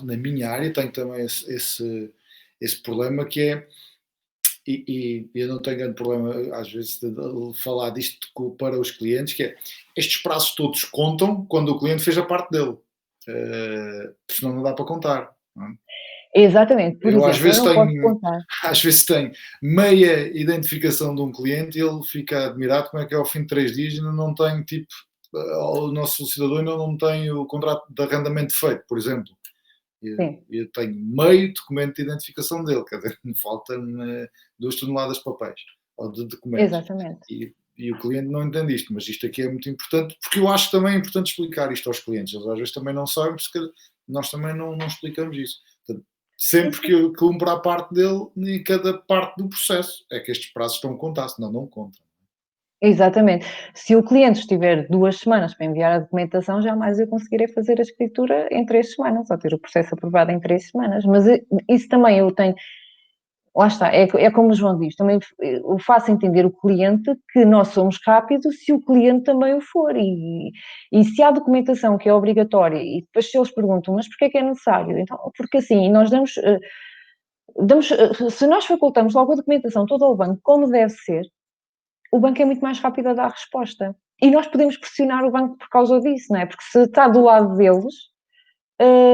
na minha área tenho também esse problema que é, e eu não tenho grande problema às vezes de falar disto para os clientes, que é, estes prazos todos contam quando o cliente fez a parte dele, senão não dá para contar. Não é? Exatamente, por Eu exemplo, eu não posso contar. às vezes tenho meia identificação de um cliente e ele fica admirado como é que é ao fim de 3 dias ainda não tem, tipo, o nosso cidadão ainda não tem o contrato de arrendamento feito, por exemplo. Sim, Eu tenho meio documento de identificação dele, quer dizer, me faltam 2 toneladas de papéis ou de documentos. exatamente. E o cliente não entende isto, mas isto aqui é muito importante, porque eu acho também importante explicar isto aos clientes. Eles às vezes também não sabem, porque nós também não explicamos isso. Portanto, Sim, sempre que eu cumpro a parte dele, em cada parte do processo, é que estes prazos estão a contar, senão não contam. exatamente. Se o cliente estiver 2 semanas para enviar a documentação, jamais eu conseguirei fazer a escritura em 3 semanas, ou ter o processo aprovado em 3 semanas. Mas isso também eu tenho. Lá está, é como o João diz, também eu faço entender o cliente que nós somos rápidos se o cliente também o for. E se há documentação que é obrigatória, e depois se eles perguntam, mas porquê é que é necessário? Então, porque assim, nós se nós facultamos logo a documentação toda ao banco, como deve ser, o banco é muito mais rápido a dar resposta. E nós podemos pressionar o banco por causa disso, não é? Porque se está do lado deles,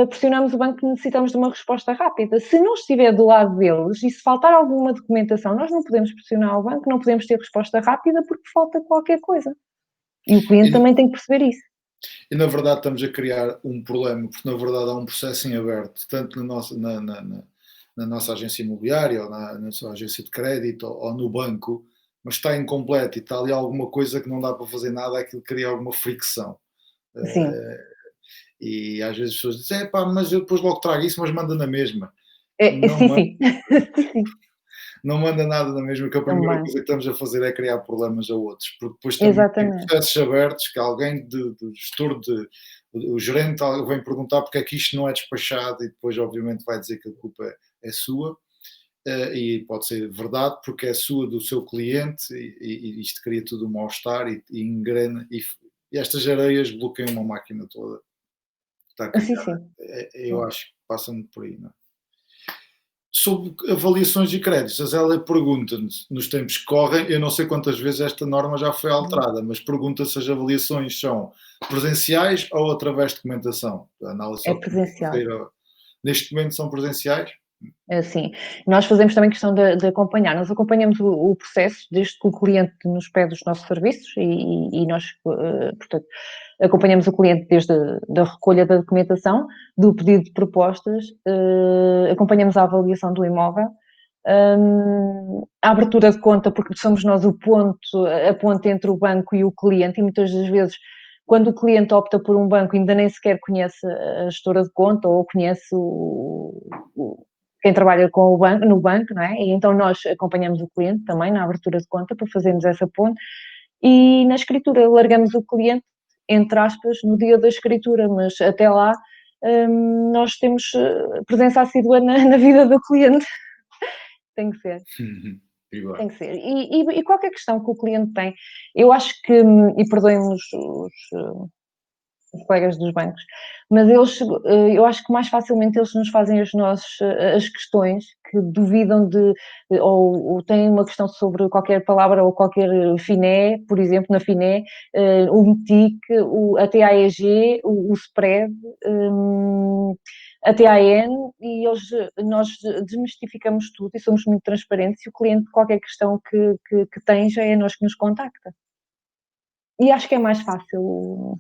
pressionamos o banco que necessitamos de uma resposta rápida. Se não estiver do lado deles e se faltar alguma documentação, nós não podemos pressionar o banco, não podemos ter resposta rápida porque falta qualquer coisa. E o cliente E, também tem que perceber isso. E na verdade estamos a criar um problema, porque na verdade há um processo em aberto, tanto na nossa agência imobiliária, ou na nossa agência de crédito, ou no banco, mas está incompleto e está ali alguma coisa que não dá para fazer nada, aquilo cria alguma fricção. Sim, E às vezes as pessoas dizem, pá, mas eu depois logo trago isso, mas manda na mesma. Não sim, sim. Sim, sim, não manda nada na mesma, que a primeira também. coisa que estamos a fazer é criar problemas a outros, porque depois também tem Exatamente. processos abertos que alguém do gestor, o gerente vem perguntar porque é que isto não é despachado e depois obviamente vai dizer que a culpa é sua, e pode ser verdade porque é sua, do seu cliente, e isto cria tudo um mal-estar e engrena, e estas areias bloqueiam uma máquina toda que está Sim, criada. sim. Eu acho que passa muito por aí, não é? Sobre avaliações e créditos, a ela pergunta-nos, nos tempos que correm, eu não sei quantas vezes esta norma já foi Uhum. alterada, mas pergunta se as avaliações são presenciais ou através de documentação. A análise É só presencial. neste momento são presenciais? Assim, nós fazemos também questão de acompanhar. Nós acompanhamos o processo desde que o cliente nos pede os nossos serviços e nós, portanto, acompanhamos o cliente desde a recolha da documentação, do pedido de propostas, acompanhamos a avaliação do imóvel, a abertura de conta, porque somos nós a ponte entre o banco e o cliente, e muitas das vezes, quando o cliente opta por um banco, ainda nem sequer conhece a gestora de conta ou conhece quem trabalha com o banco, no banco, não é? E então nós acompanhamos o cliente também na abertura de conta para fazermos essa ponte e na escritura largamos o cliente, entre aspas, no dia da escritura, mas até lá nós temos presença assídua na vida do cliente. Tem que ser. Uhum. E bem. Tem que ser. E qualquer questão que o cliente tem, eu acho que, e perdoem-me os colegas dos bancos, mas eles, eu acho que mais facilmente eles nos fazem as questões que duvidam ou têm uma questão sobre qualquer palavra ou qualquer finé, por exemplo, na finé, o MTIC, a TAEG, o spread, a TAN, e nós desmistificamos tudo e somos muito transparentes e o cliente, qualquer questão que tem, já é nós que nos contacta. E acho que é mais fácil,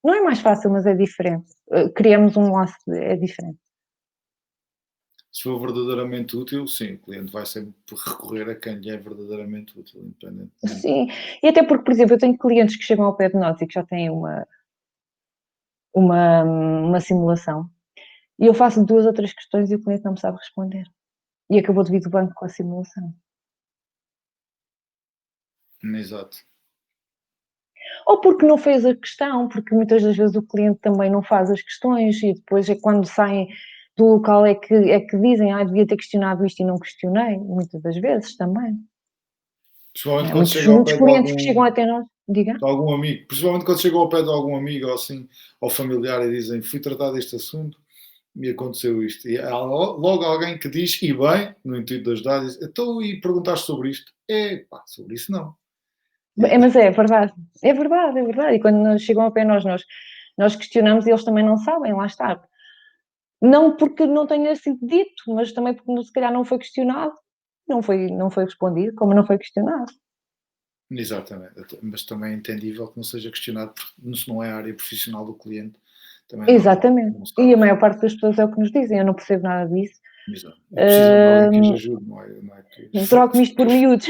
não é mais fácil, mas é diferente. Criamos um laço, é diferente. Se for verdadeiramente útil, sim, o cliente vai sempre recorrer a quem lhe é verdadeiramente útil, independentemente. Sim, e até porque, por exemplo, eu tenho clientes que chegam ao pé de nós e que já têm uma simulação, e eu faço 2 ou 3 questões e o cliente não me sabe responder. E acabou de vir do banco com a simulação. Exato. Ou porque não fez a questão, porque muitas das vezes o cliente também não faz as questões e depois é quando saem do local é que dizem: devia ter questionado isto e não questionei", muitas das vezes também. Principalmente Há quando muitos chega ao muitos pé clientes que chegam até nós, diga? de algum amigo, principalmente quando chegam ao pé de algum amigo ou assim, ou familiar e dizem fui tratar deste assunto e aconteceu isto. E há logo alguém que diz, e bem, no intuito de ajudar, diz, então e perguntaste sobre isto? É pá, sobre isso não. É, mas é verdade, é verdade, é verdade. E quando chegam ao pé nós questionamos e eles também não sabem, lá está. Não porque não tenha sido dito, mas também porque se calhar não foi questionado, não foi respondido, como não foi questionado. Exatamente, mas também é entendível que não seja questionado, porque se não é a área profissional do cliente, também é normal, Exatamente. não E a sabe. maior parte das pessoas é o que nos dizem: "Eu não percebo nada disso, Exato. E precisam de alguém que os ajude, não é que troque-me isto por miúdos."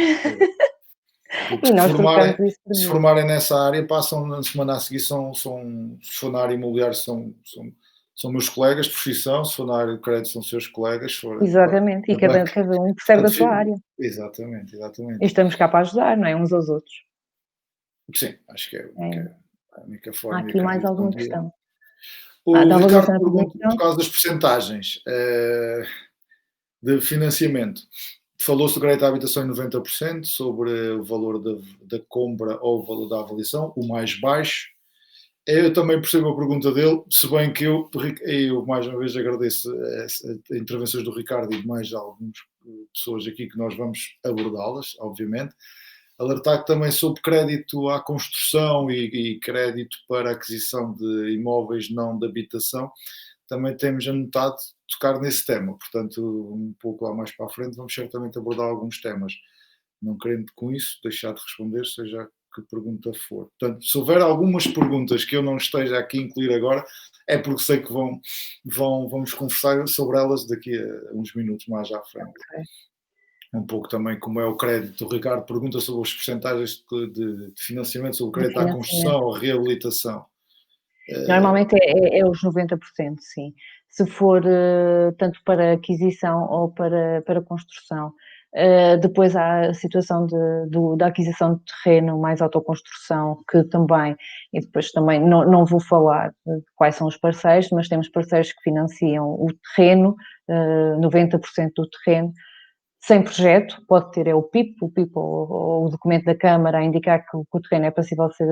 porque E nós trocamos isso por se miúdos. formarem nessa área, passam na semana a seguir, se for na área imobiliária, são meus colegas de profissão, se for na área de crédito, são seus colegas, se for Exatamente, e da banca. cada um percebe da Portanto, sua área. exatamente, E exatamente. estamos cá para ajudar, não é, uns aos outros. Sim, acho que é É. a única Há forma e aqui mais acredito que um alguma dia. questão? O Da avaliação Ricardo da pergunta, por avaliação? causa das percentagens de financiamento, falou-se do crédito à habitação em 90%, sobre o valor da compra ou o valor da avaliação, o mais baixo. Eu também percebo a pergunta dele, se bem que eu mais uma vez agradeço as intervenções do Ricardo e de mais algumas pessoas aqui que nós vamos abordá-las, obviamente. Alertar que também sobre crédito à construção e crédito para aquisição de imóveis não de habitação, também temos anotado tocar nesse tema. Portanto, um pouco lá mais para a frente, vamos certamente abordar alguns temas. Não querendo com isso deixar de responder, seja que pergunta for. Portanto, se houver algumas perguntas que eu não esteja aqui a incluir agora, é porque sei que vamos conversar sobre elas daqui a uns minutos mais à frente. Okay. Um pouco também como é o crédito. O Ricardo pergunta sobre as percentagens de financiamento, sobre o crédito à construção ou reabilitação. Normalmente é os 90%, sim. Se for tanto para aquisição ou para construção. Depois há a situação da aquisição de terreno, mais autoconstrução, que também, e depois também não vou falar de quais são os parceiros, mas temos parceiros que financiam o terreno, 90% do terreno, sem projeto, pode ter o PIP ou o documento da Câmara a indicar que o terreno é passível de ser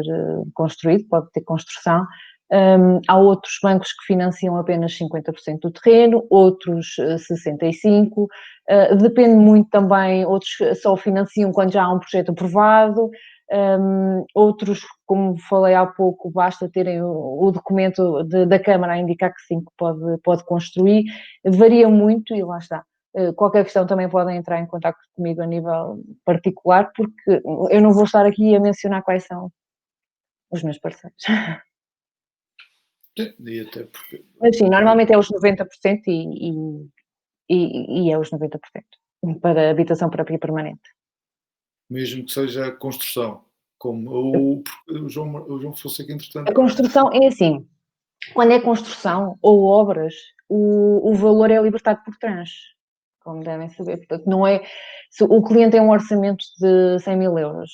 construído, pode ter construção. Há outros bancos que financiam apenas 50% do terreno, outros 65%, depende muito também, outros só financiam quando já há um projeto aprovado, outros, como falei há pouco, basta terem o documento da Câmara a indicar que sim, que pode construir, varia muito e lá está. Qualquer questão também podem entrar em contato comigo a nível particular, porque eu não vou estar aqui a mencionar quais são os meus parceiros. E até porque... Mas sim, normalmente é os 90% e é os 90% para habitação própria e permanente. Mesmo que seja construção, como o João Fonseca, entretanto... A construção é assim, quando é construção ou obras, o valor é libertado por trans, como devem saber. Portanto, não é... Se o cliente tem um orçamento de 100 mil euros,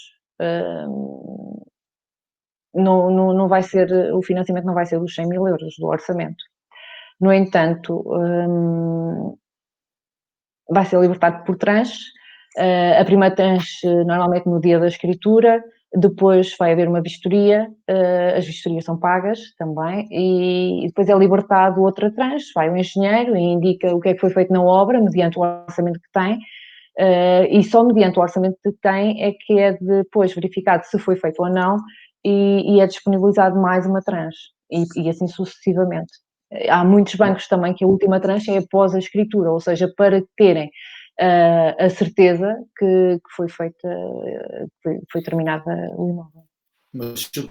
não vai ser, o financiamento não vai ser dos 100 mil euros do orçamento. No entanto, vai ser libertado por tranches. A primeira tranche normalmente no dia da escritura, depois vai haver uma vistoria, as vistorias são pagas também, e depois é libertado outra tranche, vai o engenheiro e indica o que é que foi feito na obra, mediante o orçamento que tem, e só mediante o orçamento que tem é que é depois verificado se foi feito ou não, e é disponibilizado mais uma tranche, e assim sucessivamente. Há muitos bancos também que a última tranche é após a escritura, ou seja, para terem a certeza que foi feita, foi terminada o imóvel. Mas se eu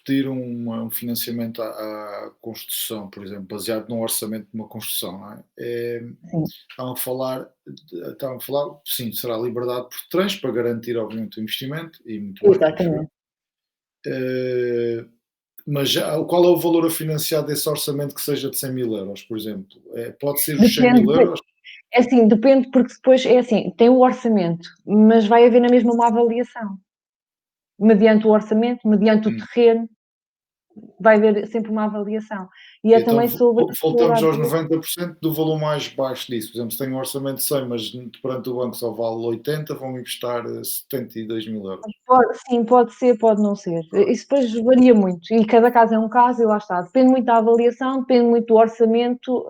pedir um financiamento à construção, por exemplo, baseado num orçamento de uma construção, não é? Estavam a falar, sim, será liberdade por trás para garantir, obviamente, o investimento e muito mais. Exatamente. Mas qual é o valor a financiar desse orçamento que seja de 100 mil euros, por exemplo? Pode ser os 100 mil euros? É assim, depende, porque depois é assim, tem o orçamento, mas vai haver na mesma uma avaliação. Mediante o orçamento, mediante o terreno, vai haver sempre uma avaliação. E é então, também sobre... voltamos aos 90% do valor mais baixo disso. Por exemplo, se tem um orçamento de 100, mas perante o banco só vale 80, vão emprestar 72 mil euros. Sim, pode ser, pode não ser. Isso depois varia muito. E cada caso é um caso e lá está. Depende muito da avaliação, depende muito do orçamento,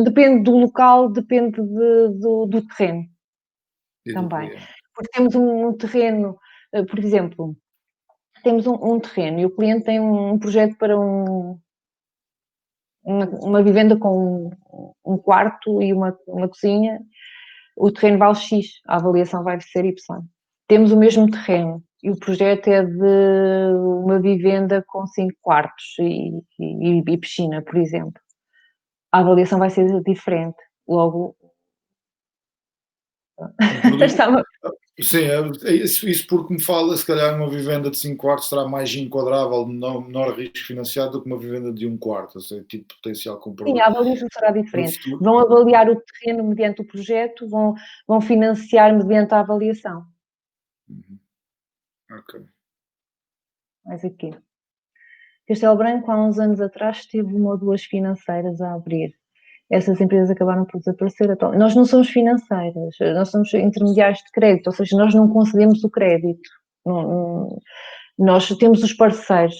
depende do local, depende do terreno também. Porque temos um terreno, por exemplo, temos um terreno e o cliente tem um projeto para uma vivenda com um quarto e uma cozinha, o terreno vale X, a avaliação vai ser Y. Temos o mesmo terreno e o projeto é de uma vivenda com 5 quartos e piscina, por exemplo. A avaliação vai ser diferente. Logo, estava... Sim, isso porque me fala, se calhar uma vivenda de 5 quartos será mais enquadrável, menor risco financiado do que uma vivenda de 1 quarto, ou seja, tipo potencial comprador. Sim, a avaliação será diferente. Vão avaliar o terreno mediante o projeto, vão financiar mediante a avaliação. Ok. Mais aqui. Castelo Branco, há uns anos atrás, teve uma ou duas financeiras a abrir. Essas empresas acabaram por desaparecer. Nós não somos financeiras, nós somos intermediários de crédito, ou seja, nós não concedemos o crédito. Nós temos os parceiros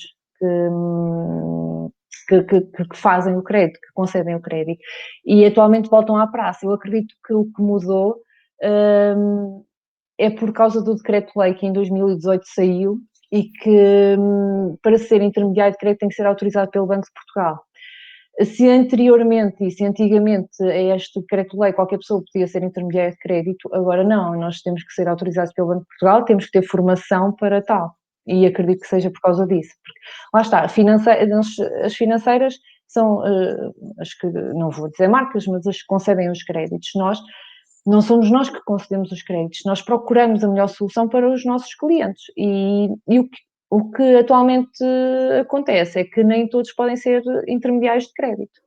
que fazem o crédito, que concedem o crédito, e atualmente voltam à praça. Eu acredito que o que mudou é por causa do decreto-lei que em 2018 saiu e que para ser intermediário de crédito tem que ser autorizado pelo Banco de Portugal. Se anteriormente e se antigamente a este decreto-lei qualquer pessoa podia ser intermediário de crédito, agora não, nós temos que ser autorizados pelo Banco de Portugal, temos que ter formação para tal, e acredito que seja por causa disso, porque lá está, as financeiras são as que, não vou dizer marcas, mas as que concedem os créditos, não somos nós que concedemos os créditos, nós procuramos a melhor solução para os nossos clientes, e o que atualmente acontece é que nem todos podem ser intermediários de crédito.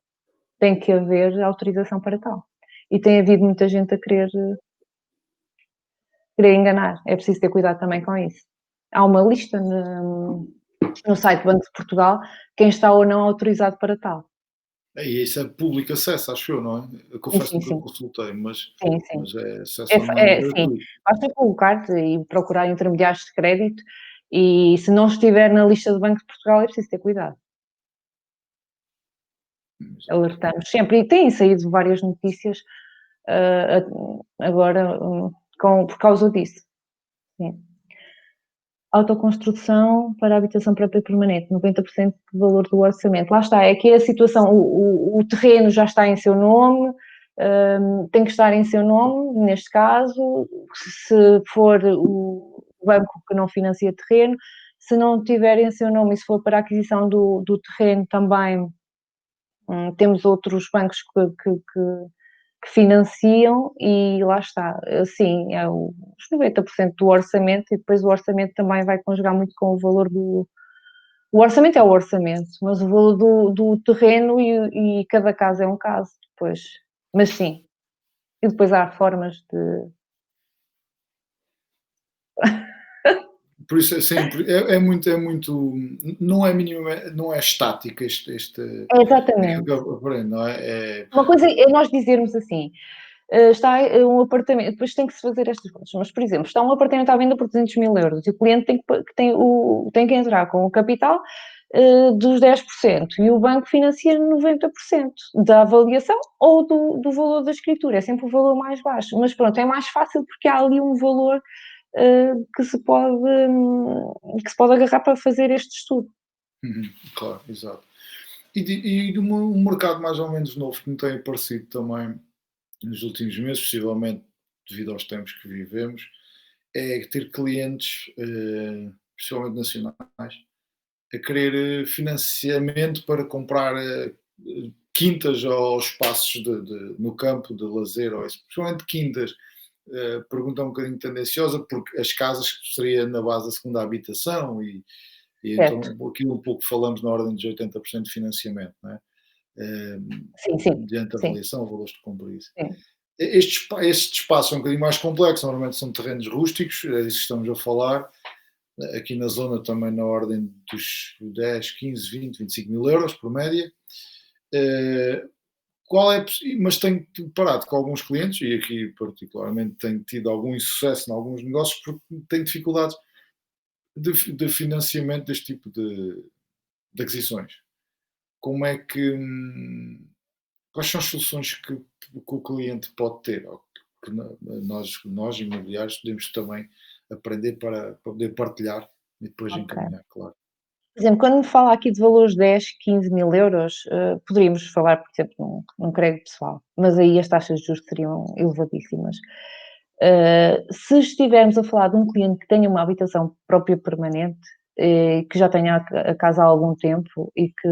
Tem que haver autorização para tal. E tem havido muita gente a querer enganar. É preciso ter cuidado também com isso. Há uma lista no site do Banco de Portugal quem está ou não autorizado para tal. E isso é público acesso, acho eu, não é? Eu confesso que nunca consultei, mas é acesso online Sim, gratuito. basta colocar-te e procurar intermediários de crédito e se não estiver na lista do Banco de Portugal é preciso ter cuidado. Alertamos sempre. E têm saído várias notícias agora por causa disso. Sim. Autoconstrução para habitação própria e permanente, 90% do valor do orçamento. Lá está, é que a situação, o terreno já está em seu nome, tem que estar em seu nome, neste caso, se for o banco que não financia terreno, se não tiver em seu nome e se for para a aquisição do terreno também, temos outros bancos que financiam e lá está, sim, é os 90% do orçamento e depois o orçamento também vai conjugar muito com o valor do... O orçamento é o orçamento, mas o valor do terreno e cada caso é um caso depois, mas sim, e depois há formas de... Por isso é sempre, é muito, não é minimamente, não é estática É exatamente. não é? Uma coisa é nós dizermos assim, está um apartamento, depois tem que se fazer estas coisas, mas, por exemplo, está um apartamento à venda por 200.000 euros e o cliente tem que entrar com o capital dos 10% e o banco financia 90% da avaliação ou do valor da escritura, é sempre o valor mais baixo, mas pronto, é mais fácil porque há ali um valor que se pode agarrar para fazer este estudo. Claro, exato. E um mercado mais ou menos novo que me tem aparecido também nos últimos meses, possivelmente devido aos tempos que vivemos, é ter clientes, principalmente nacionais, a querer financiamento para comprar quintas ou espaços no campo de lazer, ou isso, principalmente quintas. Pergunta um bocadinho tendenciosa, porque as casas seria na base da segunda habitação e então aquilo um pouco falamos na ordem dos 80% de financiamento, não é? Sim. Diante da avaliação, valores de compra isso. Sim. Este espaço é um bocadinho mais complexo, normalmente são terrenos rústicos, é disso que estamos a falar. Aqui na zona também na ordem dos 10, 15, 20, 25 mil euros por média. Mas tenho parado com alguns clientes, e aqui particularmente tenho tido algum insucesso em alguns negócios, porque tenho dificuldades de financiamento deste tipo de aquisições. Como é que... quais são as soluções que o cliente pode ter? Ou que nós imobiliários podemos também aprender para poder partilhar e depois encaminhar, claro. Por exemplo, quando me fala aqui de valores 10, 15 mil euros, poderíamos falar, por exemplo, num crédito pessoal, mas aí as taxas de juros seriam elevadíssimas. Se estivermos a falar de um cliente que tenha uma habitação própria permanente, que já tenha a casa há algum tempo e que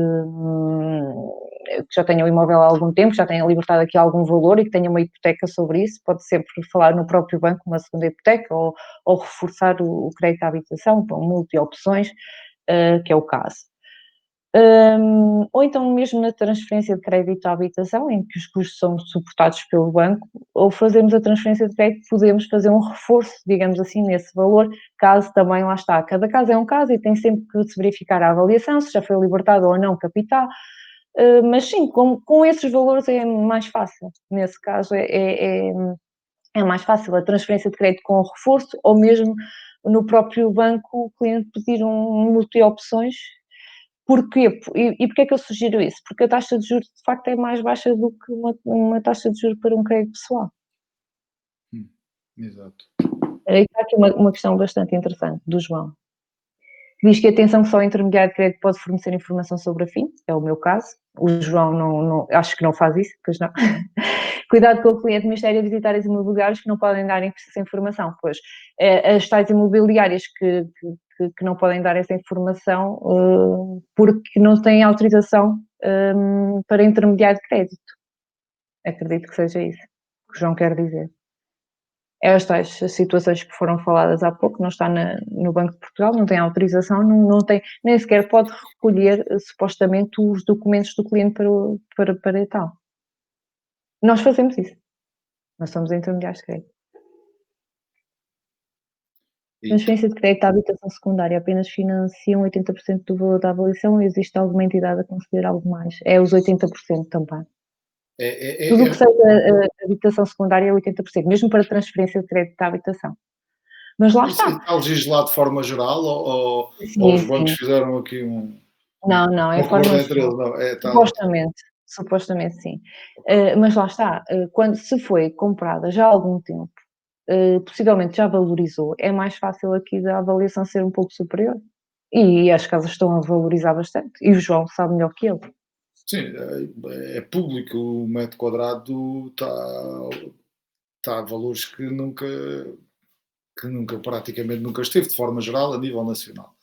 já tenha o imóvel há algum tempo, já tenha libertado aqui algum valor e que tenha uma hipoteca sobre isso, pode sempre falar no próprio banco uma segunda hipoteca ou reforçar o crédito à habitação com multi-opções, que é o caso. Ou então mesmo na transferência de crédito à habitação, em que os custos são suportados pelo banco, ou fazermos a transferência de crédito, podemos fazer um reforço, digamos assim, nesse valor, caso também lá está. Cada caso é um caso e tem sempre que se verificar a avaliação, se já foi libertado ou não capital, mas sim, com esses valores é mais fácil. Nesse caso é mais fácil a transferência de crédito com o reforço, ou mesmo no próprio banco o cliente pedir um multi-opções. Porquê? E porquê é que eu sugiro isso? Porque a taxa de juros, de facto, é mais baixa do que uma taxa de juros para um crédito pessoal. Exato. Aí está aqui uma questão bastante interessante, do João. Diz que atenção que só o intermediário de crédito pode fornecer informação sobre a FIM, é o meu caso, O João acho que não faz isso, pois não. Cuidado com o cliente mistério a visitar as imobiliárias que não podem dar essa informação, pois as tais imobiliárias que não podem dar essa informação porque não têm autorização para intermediar de crédito. Acredito que seja isso que o João quer dizer. É as tais situações que foram faladas há pouco, não está no Banco de Portugal, não tem autorização, não tem, nem sequer pode recolher supostamente os documentos do cliente para tal. Nós fazemos isso. Nós somos intermediários de crédito. Transferência de crédito à habitação secundária apenas financiam 80% do valor da avaliação ou existe alguma entidade a conceder algo mais? É os 80% também. Tudo o que seja habitação secundária é 80%, mesmo para transferência de crédito à habitação. Mas lá Isso está. está legislado de forma geral ou Sim, os bancos sim. fizeram aqui um Não, é acordo forma entre geral. eles? Não, Supostamente sim. Mas lá está, se foi comprada já há algum tempo, possivelmente já valorizou, é mais fácil aqui da avaliação ser um pouco superior. E as casas estão a valorizar bastante. E o João sabe melhor que ele. Sim, é público, o metro quadrado está a valores que praticamente nunca esteve, de forma geral, a nível nacional.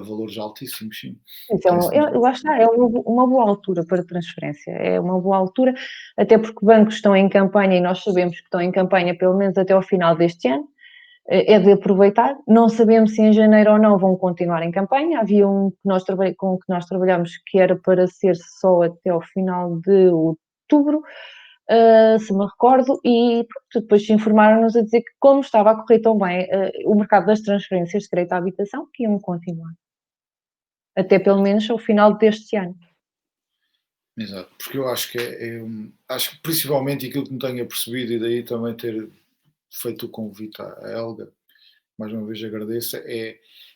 Valores altíssimos, sim. Então, lá está, é uma boa altura para transferência, é uma boa altura, até porque bancos estão em campanha e nós sabemos que estão em campanha pelo menos até ao final deste ano, é de aproveitar. Não sabemos se em janeiro ou não vão continuar em campanha. Havia um com que nós trabalhamos que era para ser só até ao final de outubro, se me recordo, e depois informaram-nos a dizer que, como estava a correr tão bem o mercado das transferências de crédito à habitação, que iam continuar. Até pelo menos ao final deste ano. Exato, porque eu acho que acho que principalmente aquilo que me tenho apercebido e daí também ter feito o convite à Helga, mais uma vez agradeço,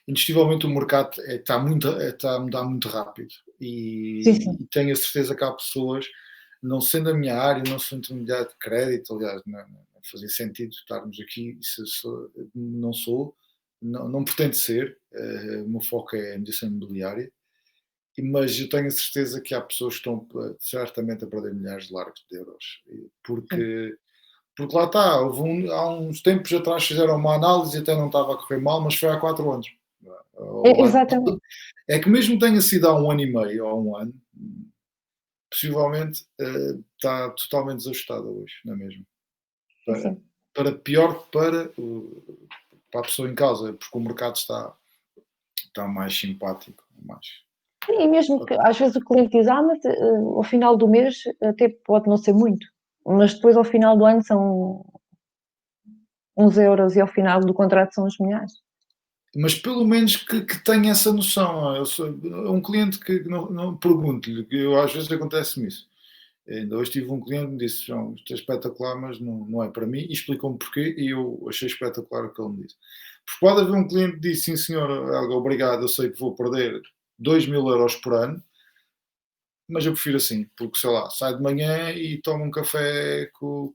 indiscutivelmente o mercado está a mudar muito rápido Sim, sim. e tenho a certeza que há pessoas, não sendo a minha área, não sou intermediário de crédito, aliás, não fazia sentido estarmos aqui, não sou, não pretendo ser, o meu foco é a mediação imobiliária, mas eu tenho a certeza que há pessoas que estão certamente a perder milhares de largos de euros, porque lá está, há uns tempos atrás fizeram uma análise e até não estava a correr mal, mas foi há 4 anos. Exatamente. É que mesmo tenha sido há um ano e meio ou um ano, possivelmente está totalmente desajustada hoje, não é mesmo? Para pior para a pessoa em causa, porque o mercado está mais simpático. E mesmo que às vezes o cliente diz, mas ao final do mês até pode não ser muito, mas depois ao final do ano são uns euros e ao final do contrato são uns milhares. Mas pelo menos que tenha essa noção. Eu sou um cliente que não pergunto-lhe, que às vezes acontece-me isso. Ainda hoje tive um cliente que me disse: João, isto é espetacular, mas não é para mim, e explicou-me porquê, e eu achei espetacular o que ele me disse. Porque pode haver um cliente que diz: sim, senhor, obrigado, eu sei que vou perder 2.000 euros por ano, mas eu prefiro assim, porque sei lá, sai de manhã e toma um café com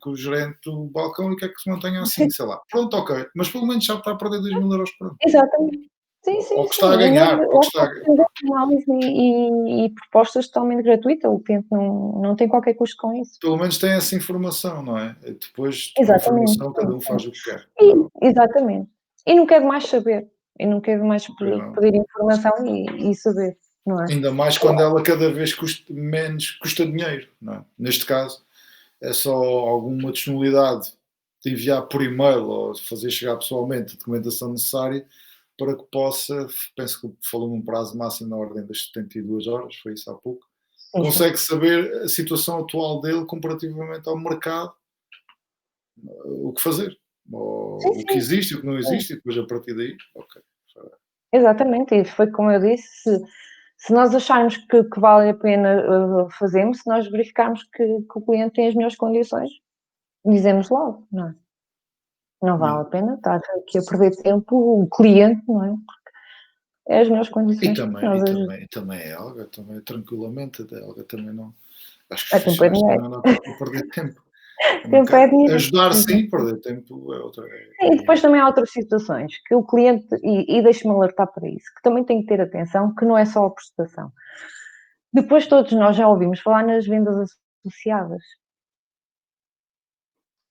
o gerente do balcão e quer que se mantenha assim, sei lá. Pronto, ok, mas pelo menos já está a perder 2.000 euros por ano. Exatamente. Ou Sim, que está a mas ganhar, ou lá que está, está a... análise e propostas totalmente gratuita, o cliente não tem qualquer custo com isso. Pelo menos tem essa informação, não é? Depois, com a Exatamente. informação, cada um faz o que quer. Exatamente. E não quero mais saber. E não quero mais Pois não. pedir informação e saber, não é? Ainda mais quando ela cada vez menos custa dinheiro, não é? Neste caso, é só alguma disponibilidade de enviar por e-mail ou fazer chegar pessoalmente a documentação necessária para que possa, penso que falou num prazo máximo na ordem das 72 horas, foi isso há pouco, consegue saber a situação atual dele comparativamente ao mercado, o que fazer, o que existe, o que não existe, e depois a partir daí, ok. Exatamente, e foi como eu disse, se nós acharmos que vale a pena fazermos, se nós verificarmos que o cliente tem as melhores condições, dizemos logo, não é? Não vale a pena estar aqui a perder tempo o cliente, não é? É as melhores E condições que também, nós e ajudamos. também, também é Helga, também tranquilamente, a Helga também não. Acho que os É tempo é profissionais também dinheiro. não andam cá para perder tempo. Tempo é dinheiro. Ajudar sim, perder tempo é outra. E depois também há outras situações que o cliente, e deixe-me alertar para isso, que também tem que ter atenção, que não é só a prestação. Depois todos nós já ouvimos falar nas vendas associadas.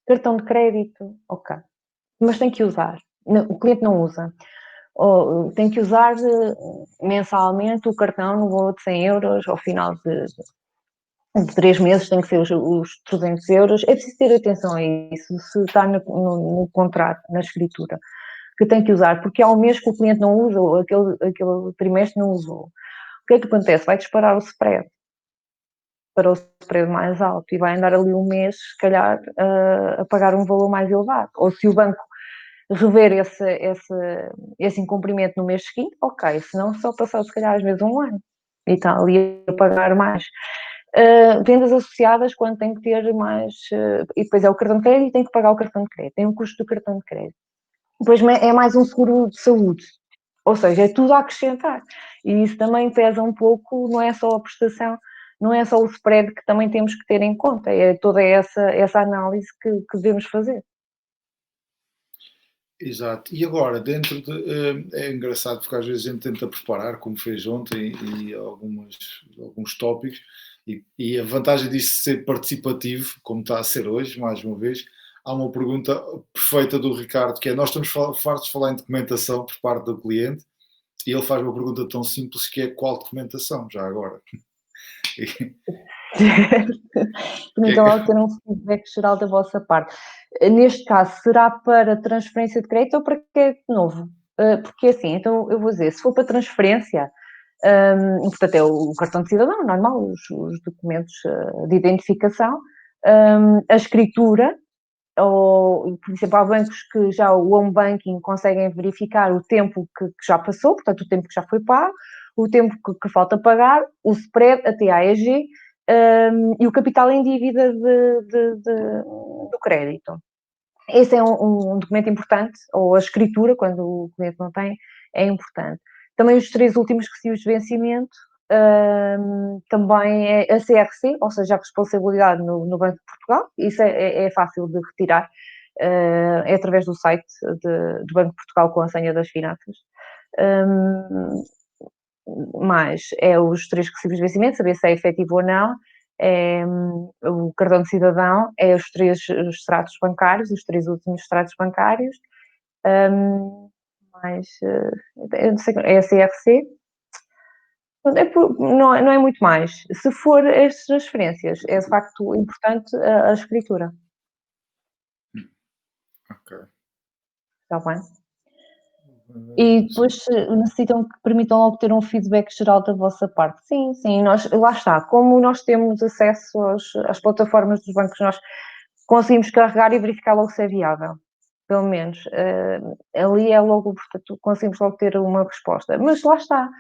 Cartão de crédito, ok, mas tem que usar. O cliente não usa. Ou tem que usar mensalmente o cartão no valor de 100 euros, ao final de 3 meses tem que ser os 300 euros. É preciso ter atenção a isso, se está no contrato, na escritura, que tem que usar, porque há um mês que o cliente não usa, ou aquele trimestre não usou. O que é que acontece? Vai disparar o spread para o spread mais alto e vai andar ali um mês, se calhar, a pagar um valor mais elevado. Ou se o banco rever esse incumprimento no mês seguinte, ok, senão só passar, se calhar, às vezes um ano e está ali a pagar mais. Vendas associadas, quando tem que ter mais. E depois é o cartão de crédito e tem que pagar o cartão de crédito, tem um custo do cartão de crédito. Depois é mais um seguro de saúde, ou seja, é tudo a acrescentar. E isso também pesa um pouco, não é só a prestação, não é só o spread que também temos que ter em conta, é toda essa análise que devemos fazer. Exato. E agora, dentro de. É engraçado porque às vezes a gente tenta preparar, como fez ontem, e alguns tópicos, e a vantagem disso ser participativo, como está a ser hoje, mais uma vez, há uma pergunta perfeita do Ricardo, que é: nós estamos fartos de falar em documentação por parte do cliente, e ele faz uma pergunta tão simples que é: qual documentação, já agora? Permitam lá ter um feedback geral da vossa parte. Neste caso, será para transferência de crédito ou para que é de novo? Porque assim, então eu vou dizer, se for para transferência, portanto é o cartão de cidadão, normal, os documentos de identificação, a escritura, ou, por exemplo, há bancos que já o home banking conseguem verificar o tempo que já passou, portanto o tempo que já foi pago, o tempo que falta pagar, o spread, a TAEG, e o capital em dívida do crédito. Esse é um documento importante, ou a escritura, quando o cliente não tem, é importante. Também os 3 últimos recibos de vencimento, também é a CRC, ou seja, a responsabilidade no Banco de Portugal, isso é fácil de retirar, é através do site do Banco de Portugal com a senha das finanças. Mais é os 3 recibos de vencimento, saber se é efetivo ou não, o cartão de cidadão, é os 3 extratos bancários, os 3 últimos extratos bancários, mais, eu não sei, é a CRC. Não é muito mais. Se for as transferências, é de facto importante a escritura, Ok. está bem? E depois necessitam que permitam logo ter um feedback geral da vossa parte. Sim, sim, lá está, como nós temos acesso às plataformas dos bancos, nós conseguimos carregar e verificar logo se é viável, pelo menos. Ali é logo, portanto, conseguimos logo ter uma resposta. Mas lá está.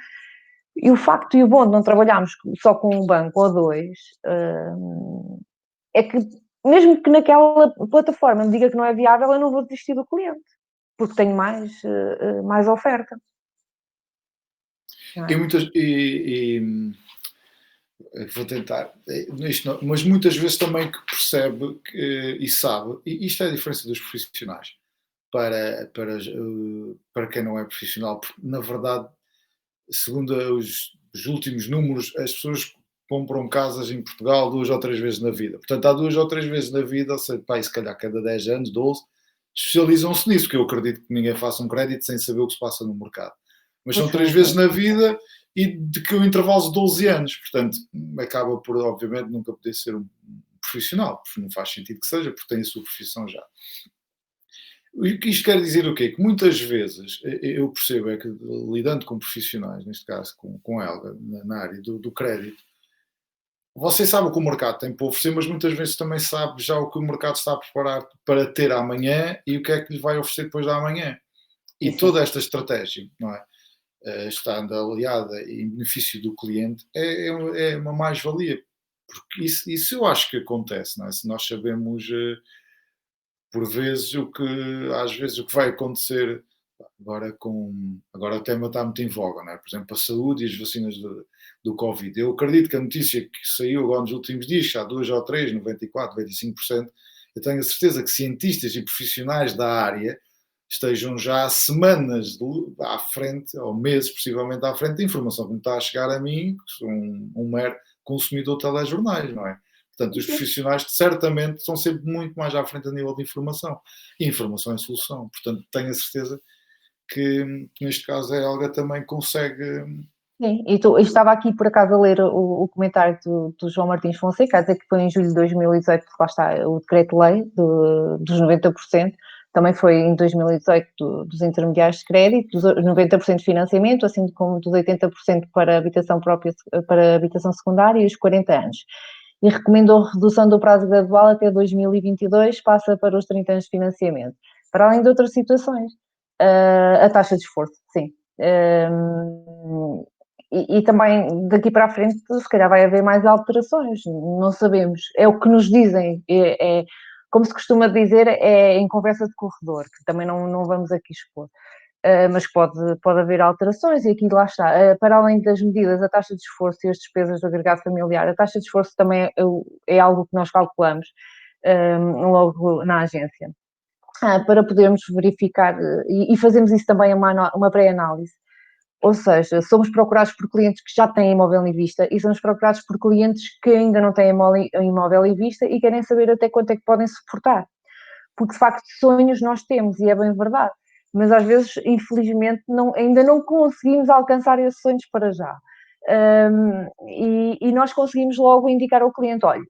E o facto e o bom de não trabalharmos só com um banco ou dois, é que mesmo que naquela plataforma me diga que não é viável, eu não vou desistir do cliente, porque tenho mais oferta. E muitas. Vou tentar. Mas muitas vezes também que percebe e sabe, e isto é a diferença dos profissionais para quem não é profissional, porque na verdade, segundo os últimos números, as pessoas compram casas em Portugal 2 ou 3 vezes na vida. Portanto, há 2 ou 3 vezes na vida, ou seja, pá, se calhar cada 10 anos, 12, especializam-se nisso, porque eu acredito que ninguém faça um crédito sem saber o que se passa no mercado. Mas são 3 vezes na vida e de que o intervalo de 12 anos. Portanto, acaba por, obviamente, nunca poder ser um profissional, porque não faz sentido que seja, porque tem a sua profissão já. O que isto quer dizer o quê? Que muitas vezes eu percebo é que lidando com profissionais, neste caso com Helga, na área do crédito, você sabe o que o mercado tem para oferecer, mas muitas vezes também sabe já o que o mercado está a preparar para ter amanhã e o que é que lhe vai oferecer depois da amanhã. E toda esta estratégia, não é? Estando aliada em benefício do cliente, é uma mais-valia. Porque isso eu acho que acontece, não é? Se nós sabemos por vezes às vezes o que vai acontecer agora o tema está muito em voga, não é? Por exemplo, a saúde e as vacinas do Covid. Eu acredito que a notícia que saiu agora nos últimos dias, já 2 ou 3, 94, 95%, eu tenho a certeza que cientistas e profissionais da área estejam já semanas à frente, ou meses possivelmente à frente, da informação que me está a chegar a mim, que sou um mero consumidor de telejornais, não é? Portanto, os profissionais certamente estão sempre muito mais à frente a nível de informação. E informação é solução. Portanto, tenho a certeza que neste caso a Helga também consegue. Sim, e estava aqui por acaso a ler o comentário do João Martins Fonseca, a dizer que foi em julho de 2018, lá está o decreto-lei dos 90%, também foi em 2018 dos intermediários de crédito, dos 90% de financiamento, assim como dos 80% para habitação própria, para habitação secundária e os 40 anos. E recomendou a redução do prazo gradual até 2022, passa para os 30 anos de financiamento. Para além de outras situações, a taxa de esforço, sim. E também daqui para a frente se calhar vai haver mais alterações, não sabemos, é o que nos dizem, como se costuma dizer, é em conversa de corredor, que também não vamos aqui expor, mas pode haver alterações e aqui lá está, para além das medidas, a taxa de esforço e as despesas do agregado familiar, a taxa de esforço também é algo que nós calculamos logo na agência, para podermos verificar, e fazemos isso também uma pré-análise. Ou seja, somos procurados por clientes que já têm imóvel em vista e somos procurados por clientes que ainda não têm imóvel em vista e querem saber até quanto é que podem suportar. Porque, de facto, sonhos nós temos, e é bem verdade. Mas, às vezes, infelizmente, ainda não conseguimos alcançar esses sonhos para já. E nós conseguimos logo indicar ao cliente, olha,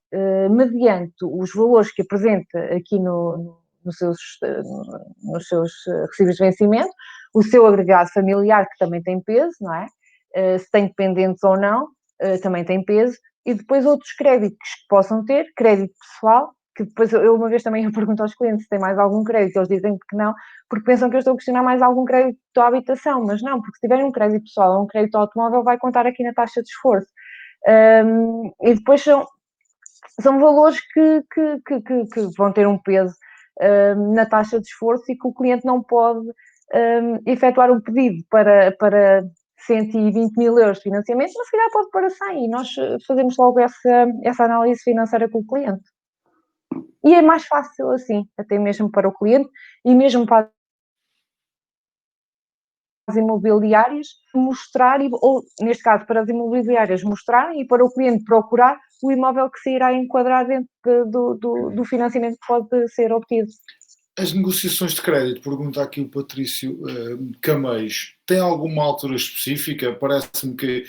mediante os valores que apresenta aqui nos seus recibos de vencimento, o seu agregado familiar, que também tem peso, não é? Se tem dependentes ou não, também tem peso, e depois outros créditos que possam ter, crédito pessoal, que depois eu uma vez também pergunto aos clientes se tem mais algum crédito, eles dizem que não, porque pensam que eu estou a questionar mais algum crédito à habitação, mas não, porque se tiverem um crédito pessoal ou um crédito automóvel, vai contar aqui na taxa de esforço. E depois são valores que vão ter um peso na taxa de esforço e que o cliente não pode efetuar um pedido para 120 mil euros de financiamento, mas se calhar pode para 100 e nós fazemos logo essa análise financeira com o cliente. E é mais fácil assim, até mesmo para o cliente e mesmo para as imobiliárias mostrar, ou neste caso para as imobiliárias mostrarem e para o cliente procurar o imóvel que se irá enquadrar dentro do financiamento que pode ser obtido. As negociações de crédito, pergunta aqui o Patrício Cameiros, tem alguma altura específica? Parece-me que,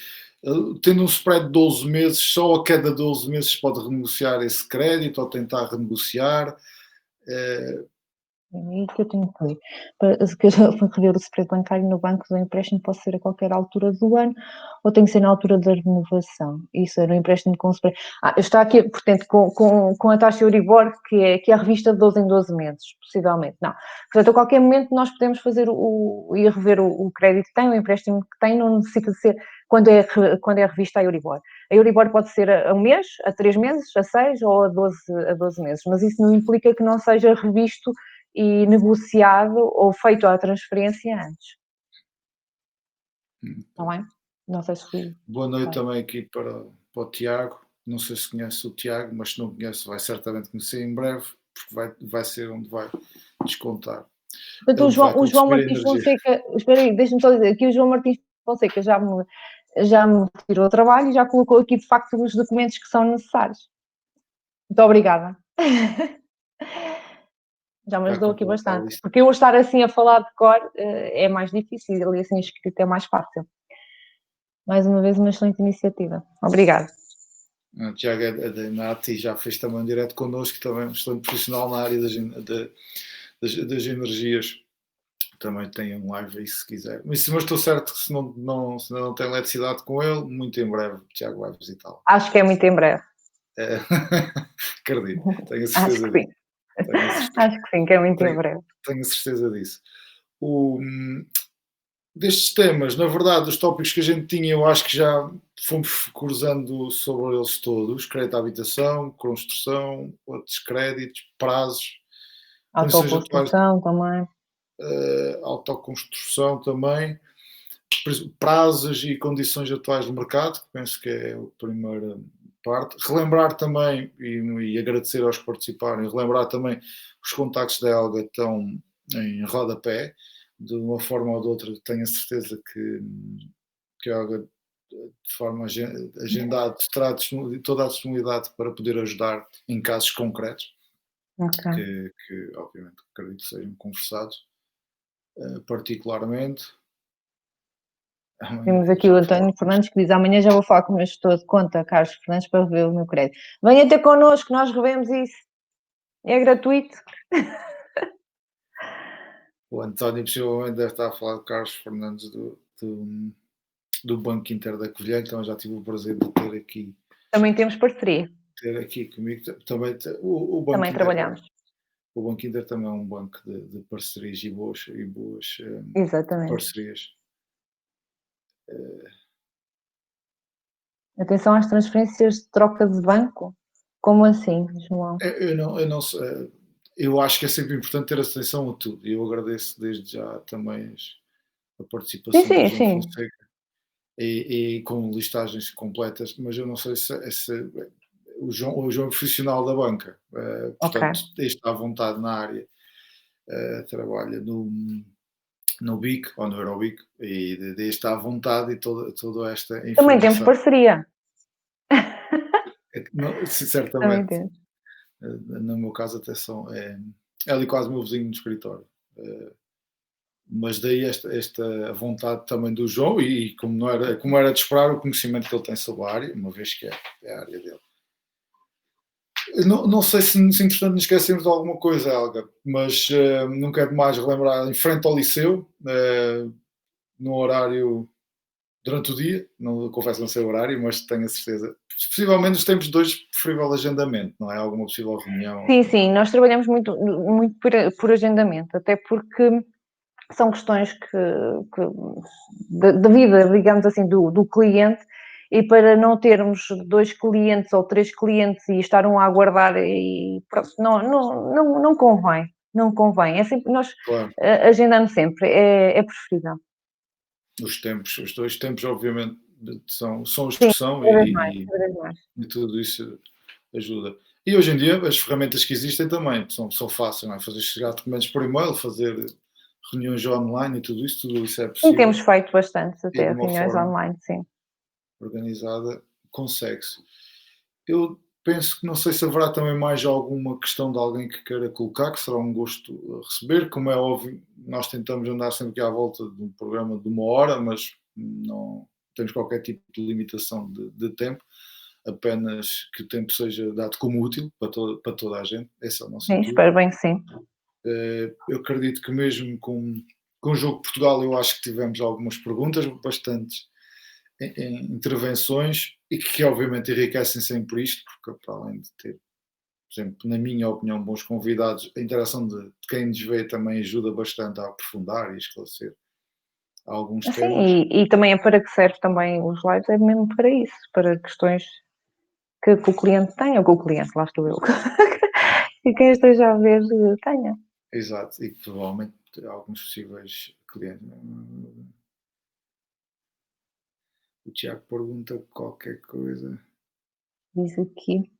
tendo um spread de 12 meses, só a cada 12 meses pode renegociar esse crédito ou tentar renegociar. É aí que eu tenho que ver. Para rever o spread bancário no banco do empréstimo pode ser a qualquer altura do ano ou tem que ser na altura da renovação. Isso era um empréstimo com spread. Está aqui, portanto, com a taxa Euribor, que é a revista de 12 em 12 meses, possivelmente. Não. Portanto, a qualquer momento nós podemos fazer e rever o crédito que tem, o empréstimo que tem, não necessita de ser quando é revista a Euribor. A Euribor pode ser a um mês, a 3 meses, a 6 ou a 12 meses, mas isso não implica que não seja revisto e negociado ou feito a transferência antes. Está bem? Não sei se fui. Boa noite também aqui para o Tiago. Não sei se conhece o Tiago, mas se não conhece, vai certamente conhecer em breve, porque vai ser onde vai descontar. Portanto, o João Martins Fonseca, espera aí, deixa-me só dizer, aqui o João Martins Fonseca já me tirou o trabalho e já colocou aqui de facto os documentos que são necessários. Muito obrigada. Já me ajudou aqui bastante. Porque eu estar assim a falar de cor é mais difícil e assim escrito é mais fácil. Mais uma vez, uma excelente iniciativa. Obrigada. O Tiago é da Nati, já fez também direto connosco, também um excelente profissional na área das energias. Também tem um live aí se quiser. Mas estou certo que se não tem eletricidade com ele, muito em breve o Tiago vai visitá-lo. Acho que é muito em breve. Acredito, tenho a certeza disso. Acho que sim, que é muito em breve. Tenho a certeza disso. Destes temas, na verdade, os tópicos que a gente tinha, eu acho que já fomos cruzando sobre eles todos: crédito à habitação, construção, outros créditos, prazos, autoconstrução também. Autoconstrução também, prazos e condições atuais do mercado, que penso que é a primeira parte. Relembrar também, e agradecer aos que participarem, relembrar também os contactos da Helga estão em rodapé, de uma forma ou de outra, tenho a certeza que a Olga, de forma agendada, terá toda a disponibilidade para poder ajudar em casos concretos, Ok. que obviamente acredito que sejam conversados, particularmente. Temos aqui o António Fernandes que diz: amanhã já vou falar com o meu gestor de conta, Carlos Fernandes, para rever o meu crédito. Venha ter connosco, nós revemos isso. É gratuito. O António possivelmente deve estar a falar de Carlos Fernandes do Banco Inter da Covilhã, então já tive o prazer de Também temos parceria. ter aqui comigo. Também, o Banco Também Inter, trabalhamos. o Banco Inter também é um banco de parcerias e boas Exatamente. parcerias. Atenção às transferências de troca de banco. Como assim, João? Eu não sei, eu acho que é sempre importante ter atenção a tudo e eu agradeço desde já também a Sim, participação do sim, João sim. Fonseca e com listagens completas, mas eu não sei se o João é profissional da banca, Ok. portanto está à vontade na área, trabalha no BIC ou no Eurobic e está à vontade e toda esta Também temos informação. parceria. Também Certamente, temos. no meu caso até é ali quase meu vizinho no escritório. Eh, mas daí esta vontade também do João e como era de esperar o conhecimento que ele tem sobre a área, uma vez que é a área dele. Não sei se entretanto nos esquecemos de alguma coisa, Helga, mas não quero mais relembrar, em frente ao liceu, no horário durante o dia, não confesso não sei o horário, mas tenho a certeza, possivelmente nos tempos de hoje, preferível agendamento, não é? Alguma possível reunião. Sim, sim, nós trabalhamos muito por agendamento, até porque são questões da vida, digamos assim, do cliente, e para não termos 2 clientes ou 3 clientes e estar um a aguardar e pronto, não convém, não convém. É sempre nós, Claro, agendando sempre, é preferível. os dois tempos, obviamente, são os que Sim, são cada vez mais, cada vez mais. e tudo isso ajuda. E hoje em dia as ferramentas que existem também são fáceis, não é? Fazer chegar documentos por e-mail, fazer reuniões online e tudo isso é Sim, temos possível feito bastantes e de até uma reuniões forma online, sim. organizada consegue-se. Eu penso que não sei se haverá também mais alguma questão de alguém que queira colocar, que será um gosto receber. Como é óbvio, nós tentamos andar sempre aqui à volta de um programa de 1 hora, mas não temos qualquer tipo de limitação de tempo, apenas que o tempo seja dado como útil para toda a gente. Esse é o nosso Sim, intuito. espero bem que sim. Eu acredito que mesmo com o jogo de Portugal, eu acho que tivemos algumas perguntas, bastantes intervenções e que obviamente enriquecem sempre isto, porque para além de ter, por exemplo, na minha opinião, bons convidados, a interação de quem nos vê também ajuda bastante a aprofundar e esclarecer alguns temas. Sim, e também é para que serve também os lives, é mesmo para isso, para questões que o cliente tenha, ou que o cliente, lá estou eu, e quem esteja a ver tenha. Exato, e que provavelmente alguns possíveis clientes. O Tiago pergunta qualquer coisa. Diz aqui.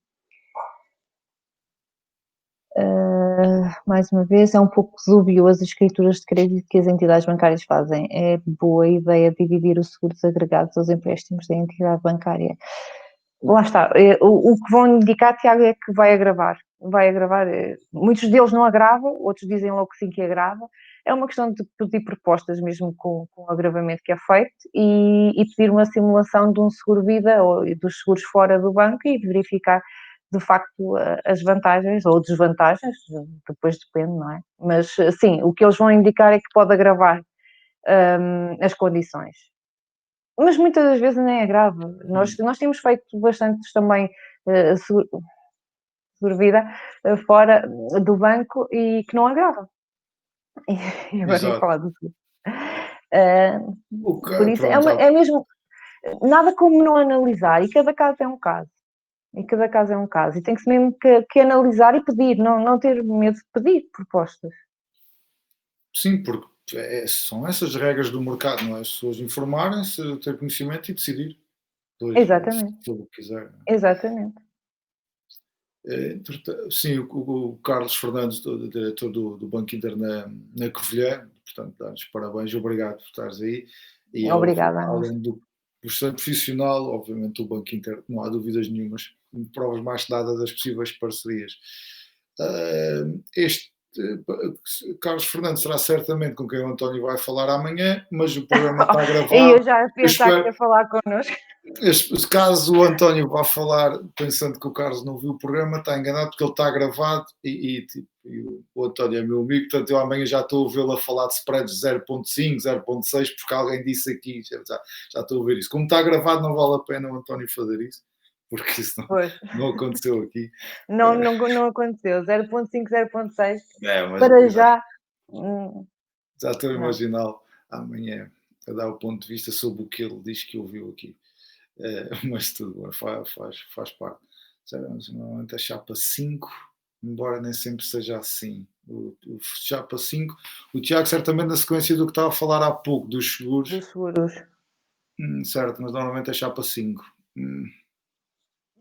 Mais uma vez, é um pouco dúbio as escrituras de crédito que as entidades bancárias fazem. É boa ideia dividir os seguros agregados aos empréstimos da entidade bancária. Lá está, o que vão indicar, Tiago, é que vai agravar, muitos deles não agravam, outros dizem logo que sim que agrava, é uma questão de pedir propostas mesmo com o agravamento que é feito e pedir uma simulação de um seguro-vida ou dos seguros fora do banco e verificar de facto as vantagens ou desvantagens, depois depende, não é? Mas sim, o que eles vão indicar é que pode agravar as condições, mas muitas das vezes nem é grave. Nós temos feito bastantes também seguro-vida fora do banco e que não agrava. E agora ia Exato. falar do seguro. Uh, por isso Pronto, é mesmo nada como não analisar, e cada caso é um caso. E cada caso é um caso. E tem-se mesmo que analisar e pedir, não ter medo de pedir propostas. sim, porque são essas regras do mercado, não é? As pessoas informarem-se, ter conhecimento e decidir. Depois, Exatamente, se o quiser. exatamente. Sim, o Carlos Fernandes, diretor do Banco Inter na Covilhã, portanto, dá-nos parabéns, obrigado por estares aí. E Obrigada a nós. além do excelente profissional, obviamente o Banco Inter, não há dúvidas nenhumas, provas mais que nada das possíveis parcerias. Este Carlos Fernandes será certamente com quem o António vai falar amanhã, mas o programa está E gravado. eu já a Eu pensar que espero, ia falar connosco. caso o António vá falar pensando que o Carlos não viu o programa, está enganado porque ele está gravado e o António é meu amigo, portanto eu amanhã já estou a vê-lo a falar de spreads 0.5, 0.6, porque alguém disse aqui, já estou a ver isso. Como está gravado, não vale a pena o António fazer isso, porque isso Pois, não aconteceu aqui. não aconteceu. 0.5, 0.6, Mas para já, hum, já estou a não. imaginá-lo amanhã a dar o ponto de vista sobre o que ele diz que ouviu aqui. Mas tudo bem, faz parte. Normalmente a chapa 5, embora nem sempre seja assim. O chapa 5, o Tiago certamente na sequência do que estava a falar há pouco, dos seguros, Dos seguros. certo, mas normalmente é chapa 5.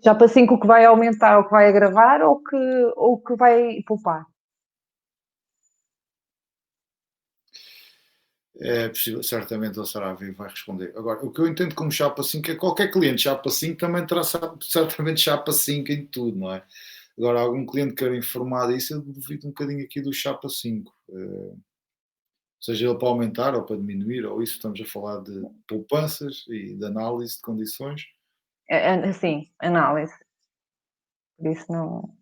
Já para 5 o que vai aumentar, o que vai agravar ou que vai poupar? É possível, certamente ele será vivo, vai responder. Agora, o que eu entendo como chapa 5 é que qualquer cliente chapa 5 também terá certamente chapa 5 em tudo, não é? Agora, algum cliente queira informar disso, eu duvido um bocadinho aqui do chapa 5. Seja ele para aumentar ou para diminuir, ou isso estamos a falar de poupanças e de análise de condições, Sim, análise. Por isso não.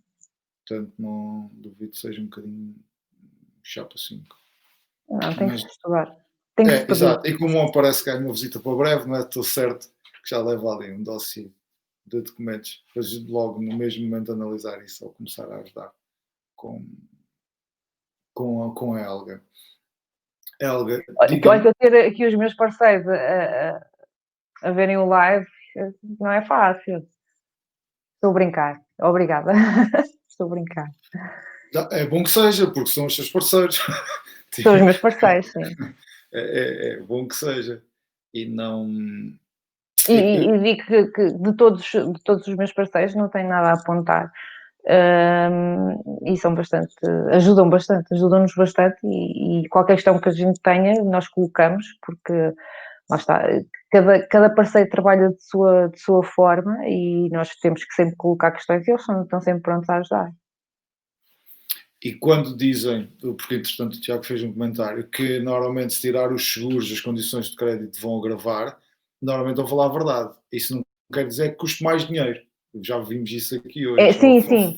portanto não duvido que seja um bocadinho chapa 5. Não, tem que Mas se estudar. Tem que se pedir. exato, e como parece que há uma visita para breve, não é? Estou certo que já leva ali um dossiê de documentos, depois logo no mesmo momento analisar isso ou começar a ajudar com, com a Helga. Helga, Olha, que diga-me. eu ter aqui os meus parceiros a verem o live não é fácil. Estou a brincar. Obrigada. Estou a brincar. É bom que seja, porque são os seus parceiros. São os meus parceiros, sim. É bom que seja. E não. E digo que de todos os meus parceiros não tenho nada a apontar. E são bastante, ajudam-nos bastante e qualquer questão que a gente tenha, nós colocamos, porque lá está, cada parceiro trabalha de sua forma e nós temos que sempre colocar questões e eles estão sempre prontos a ajudar. E quando dizem, porque entretanto o Tiago fez um comentário, que normalmente se tirar os seguros, as condições de crédito vão agravar, normalmente vão falar a verdade. Isso não quer dizer que custe mais dinheiro. Já vimos isso aqui hoje. Sim, sim,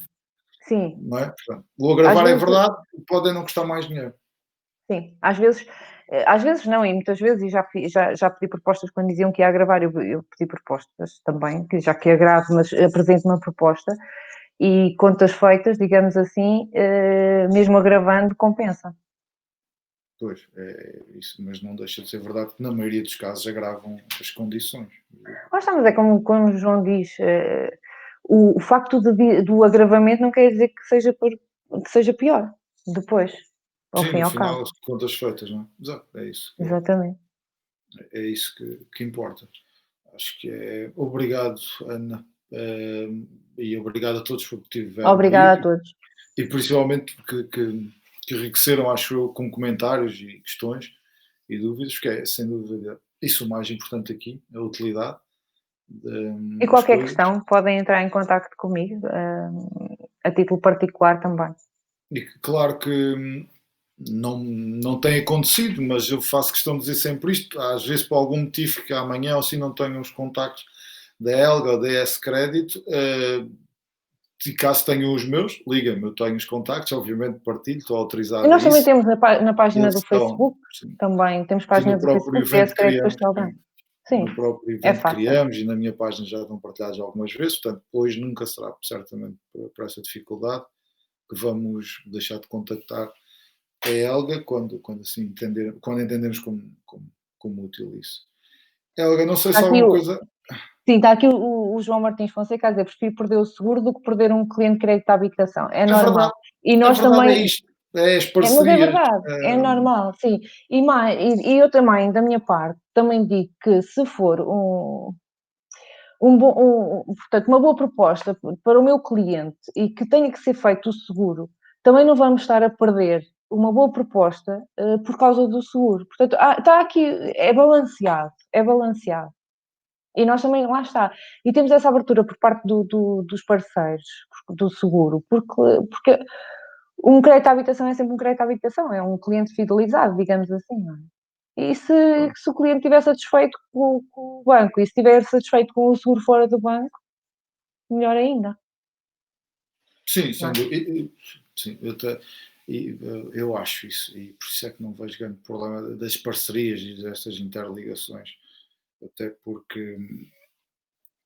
sim. Não é? Portanto, o Às agravar é vezes, verdade, pode não custar mais dinheiro. sim, às vezes não, e muitas vezes, e já pedi propostas quando diziam que ia agravar, eu pedi propostas também, que já que agravo, mas apresento uma proposta e contas feitas, digamos assim, mesmo agravando, compensa. Pois, é isso, mas não deixa de ser verdade que na maioria dos casos agravam as condições. Lá está, mas é como o João diz, o facto do agravamento não quer dizer que seja pior depois, ao Sim, fim e no ao cabo. final, as contas feitas, não é? Exato, é isso Exatamente. que importa. Acho que é obrigado, Ana, e obrigado a todos por que tiveram Obrigada a aí todos. e principalmente que enriqueceram, acho eu, com comentários e questões e dúvidas, que é sem dúvida isso o mais importante aqui, a utilidade E das qualquer coisas. questão, podem entrar em contacto comigo, a título particular também. E claro que não tem acontecido, mas eu faço questão de dizer sempre isto. Às vezes, por algum motivo que amanhã ou assim não tenho os contactos da Elga ou da S Crédito, e caso tenham os meus, liga-me, eu tenho os contactos, obviamente partilho, estou E autorizado a nós também isso. temos na página Eles do estão, Facebook, sim, também temos sim, página do Facebook, PS Crédito Castelo Branco. Sim, no próprio é evento que fácil. criamos e na minha página já estão partilhados algumas vezes, portanto, hoje nunca será certamente por essa dificuldade que vamos deixar de contactar a Helga quando assim quando entendemos como útil isso. Helga, não sei Está se há aqui alguma coisa. sim, está aqui o João Martins Fonseca a dizer: prefiro perder o seguro do que perder um cliente de crédito à habitação. É É verdade, normal. E a nós verdade é também, isto, é as mas é parcerias. verdade, é normal, sim. E eu também, da minha parte, também digo que se for Portanto, uma boa proposta para o meu cliente e que tenha que ser feito o seguro, também não vamos estar a perder uma boa proposta por causa do seguro. Portanto, está aqui, é balanceado, é balanceado. E nós também, lá está. E temos essa abertura por parte dos parceiros do seguro, porque um crédito à habitação é sempre um crédito à habitação, é um cliente fidelizado, digamos assim, não é? E se o cliente estiver satisfeito com o banco e se estiver satisfeito com o seguro fora do banco, melhor ainda. Sim, Não sem é? dúvida. Sim, eu acho isso, e por isso é que não vejo grande problema das parcerias e destas interligações, até porque.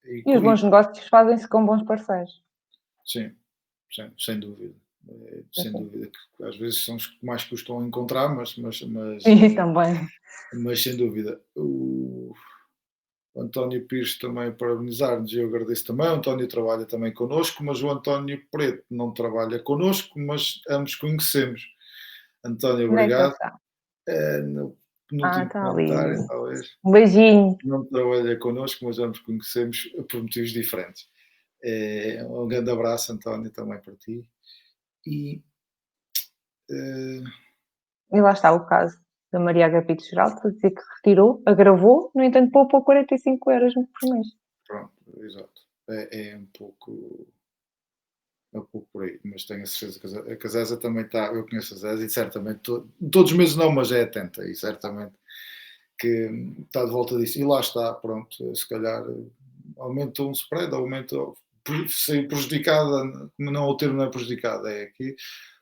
E, E os bons negócios fazem-se com bons parceiros. sim, sem dúvida. Sem Assim. dúvida que às vezes são os que mais custam a encontrar, E também. mas sem dúvida. O António Pires também parabenizar-nos, eu agradeço também. O António trabalha também connosco, mas o António Preto não trabalha connosco, mas ambos conhecemos. António, Onde é que ele obrigado. está? No Ah, penúltimo está ali. comentário, talvez. Um beijinho. Não trabalha connosco, mas ambos conhecemos por motivos diferentes. Um grande abraço, António, também para ti. E eh, E lá está o caso da Maria Agapito Geraldo, a dizer que retirou, agravou, no entanto poupou 45 € por mês. pronto, exato. É um pouco por aí, mas tenho a certeza que a Zeza também está. Eu conheço a Zeza e certamente, todos os meses não, mas é atenta e certamente que está de volta disso. E lá está, pronto, se calhar aumenta um spread, aumenta, saiu prejudicada, não o termo não é prejudicada, é aqui,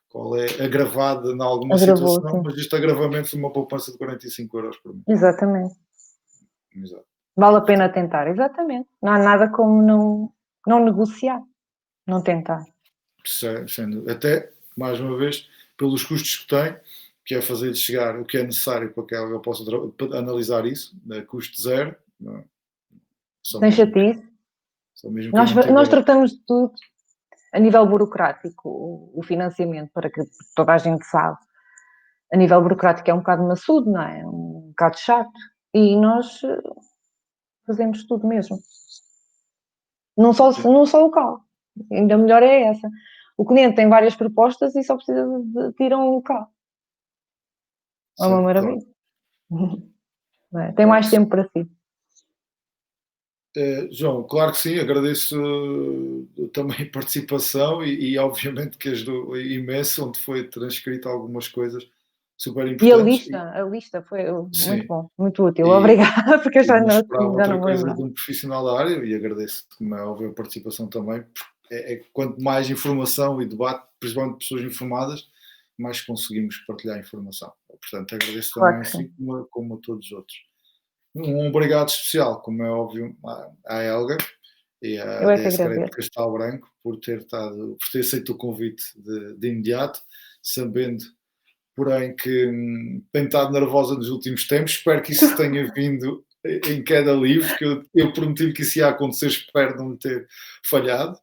qual é agravada em alguma Agravou, situação, sim. mas este agravamento de uma poupança de 45 € por mês. Exatamente. Exato. Vale a pena tentar, exatamente. Não há nada como não negociar, não tentar. Sendo, até, mais uma vez, pelos custos que tem, que é fazer-lhe chegar o que é necessário para que eu possa analisar isso, custo zero, não é? Só Sem mesmo, chatice. só mesmo quem Nós, não nós tiver. tratamos de tudo a nível burocrático, o financiamento, para que toda a gente sabe. A nível burocrático é um bocado maçudo, não é? Um bocado chato. E nós fazemos tudo mesmo. Num só local. Ainda melhor é essa. O cliente tem várias propostas e só precisa de ir a um local. É uma Claro, maravilha. Não é? Tem claro que mais sim. tempo para si. João, claro que sim, agradeço também a participação e obviamente que ajudou imenso, onde foi transcrito algumas coisas super E importantes. a lista foi muito Sim, bom, muito útil. e, Obrigada, porque eu e não esperava já outra não me coisa lembrava. de um profissional da área e agradeço, como é óbvio, a participação também. Quanto mais informação e debate, principalmente de pessoas informadas, mais conseguimos partilhar informação. Portanto, agradeço Claro também que sim. assim como a todos os outros. Um obrigado especial, como é óbvio, à Helga e à Eu é que DS Crédito agradeço. Castelo Branco por ter aceito o convite de imediato, sabendo, porém, que tem estado nervosa nos últimos tempos. Espero que isso tenha vindo em queda livre, que eu prometi-lhe que isso ia acontecer, espero não lhe ter falhado.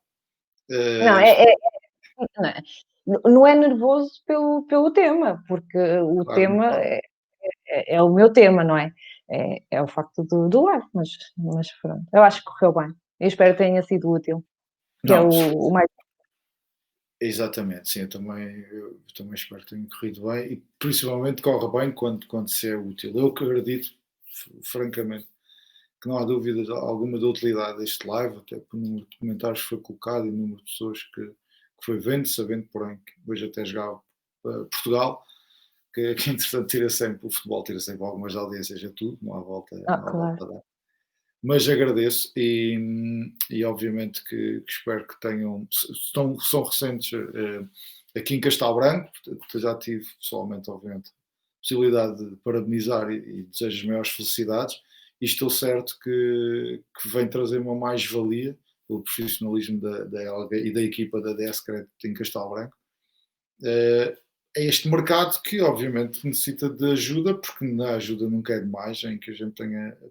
Não, Espero, não é, não é nervoso pelo tema, porque o claro, tema claro. é o meu tema, não é? É o facto do live, mas pronto. Eu acho que correu bem. Eu espero que tenha sido útil, que é Não, o mais. exatamente, sim, eu também espero que tenha corrido bem e principalmente corra bem quando se é útil. Eu acredito, francamente, que não há dúvida alguma da utilidade deste live, até pelo número de comentários que foi colocado e o número de pessoas que foi vendo, sabendo, porém, que hoje até jogava Portugal, que entretanto tira sempre, o futebol tira sempre algumas audiências a tudo, Ah, não há claro. volta a dar. Mas agradeço e obviamente que espero que tenham, são recentes aqui em Castelo Branco, portanto, já tive pessoalmente, obviamente, possibilidade de parabenizar e desejo as maiores felicidades e estou certo que vem trazer uma mais-valia pelo profissionalismo da Elga e da equipa da DS Crédito em Castelo Branco. É este mercado que obviamente necessita de ajuda, porque na ajuda nunca é demais, em que a gente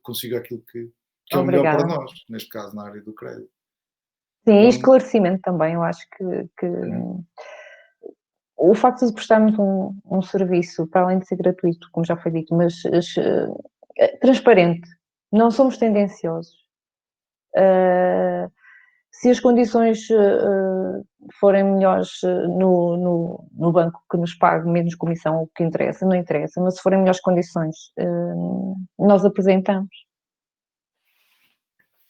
consiga aquilo que é o melhor para Obrigada. nós, neste caso na área do crédito. Sim, e Então, esclarecimento também. Eu acho que o facto de prestarmos um serviço, para além de ser gratuito, como já foi dito, mas transparente, não somos tendenciosos. Se as condições forem melhores no banco que nos pague menos comissão, o que interessa, não interessa, mas se forem melhores condições, nós apresentamos.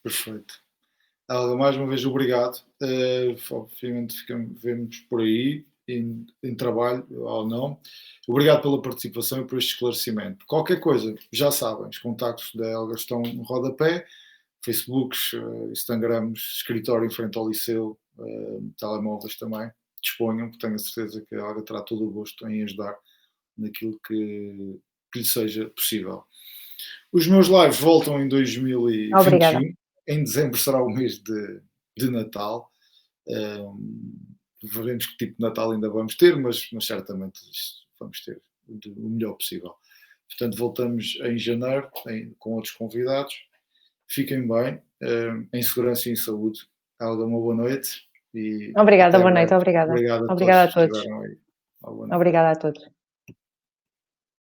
Perfeito. Helga, mais uma vez obrigado. Obviamente vemos por aí, em trabalho ou não. Obrigado pela participação e por este esclarecimento. Qualquer coisa, já sabem, os contactos da Helga estão no rodapé, Facebooks, Instagrams, escritório em frente ao liceu, telemóveis também. Disponham, porque tenho a certeza que a Helga terá todo o gosto em ajudar naquilo que lhe seja possível. Os meus lives voltam em 2021. Obrigada. Em dezembro será o mês de Natal. Veremos que tipo de Natal ainda vamos ter, mas certamente vamos ter o melhor possível. Portanto, voltamos em janeiro com outros convidados. Fiquem bem, em segurança e em saúde. Helga, uma boa noite. Obrigada, boa noite, obrigada. Obrigado a Obrigada a todos que todos. estiveram aí. Boa noite. Obrigada a todos.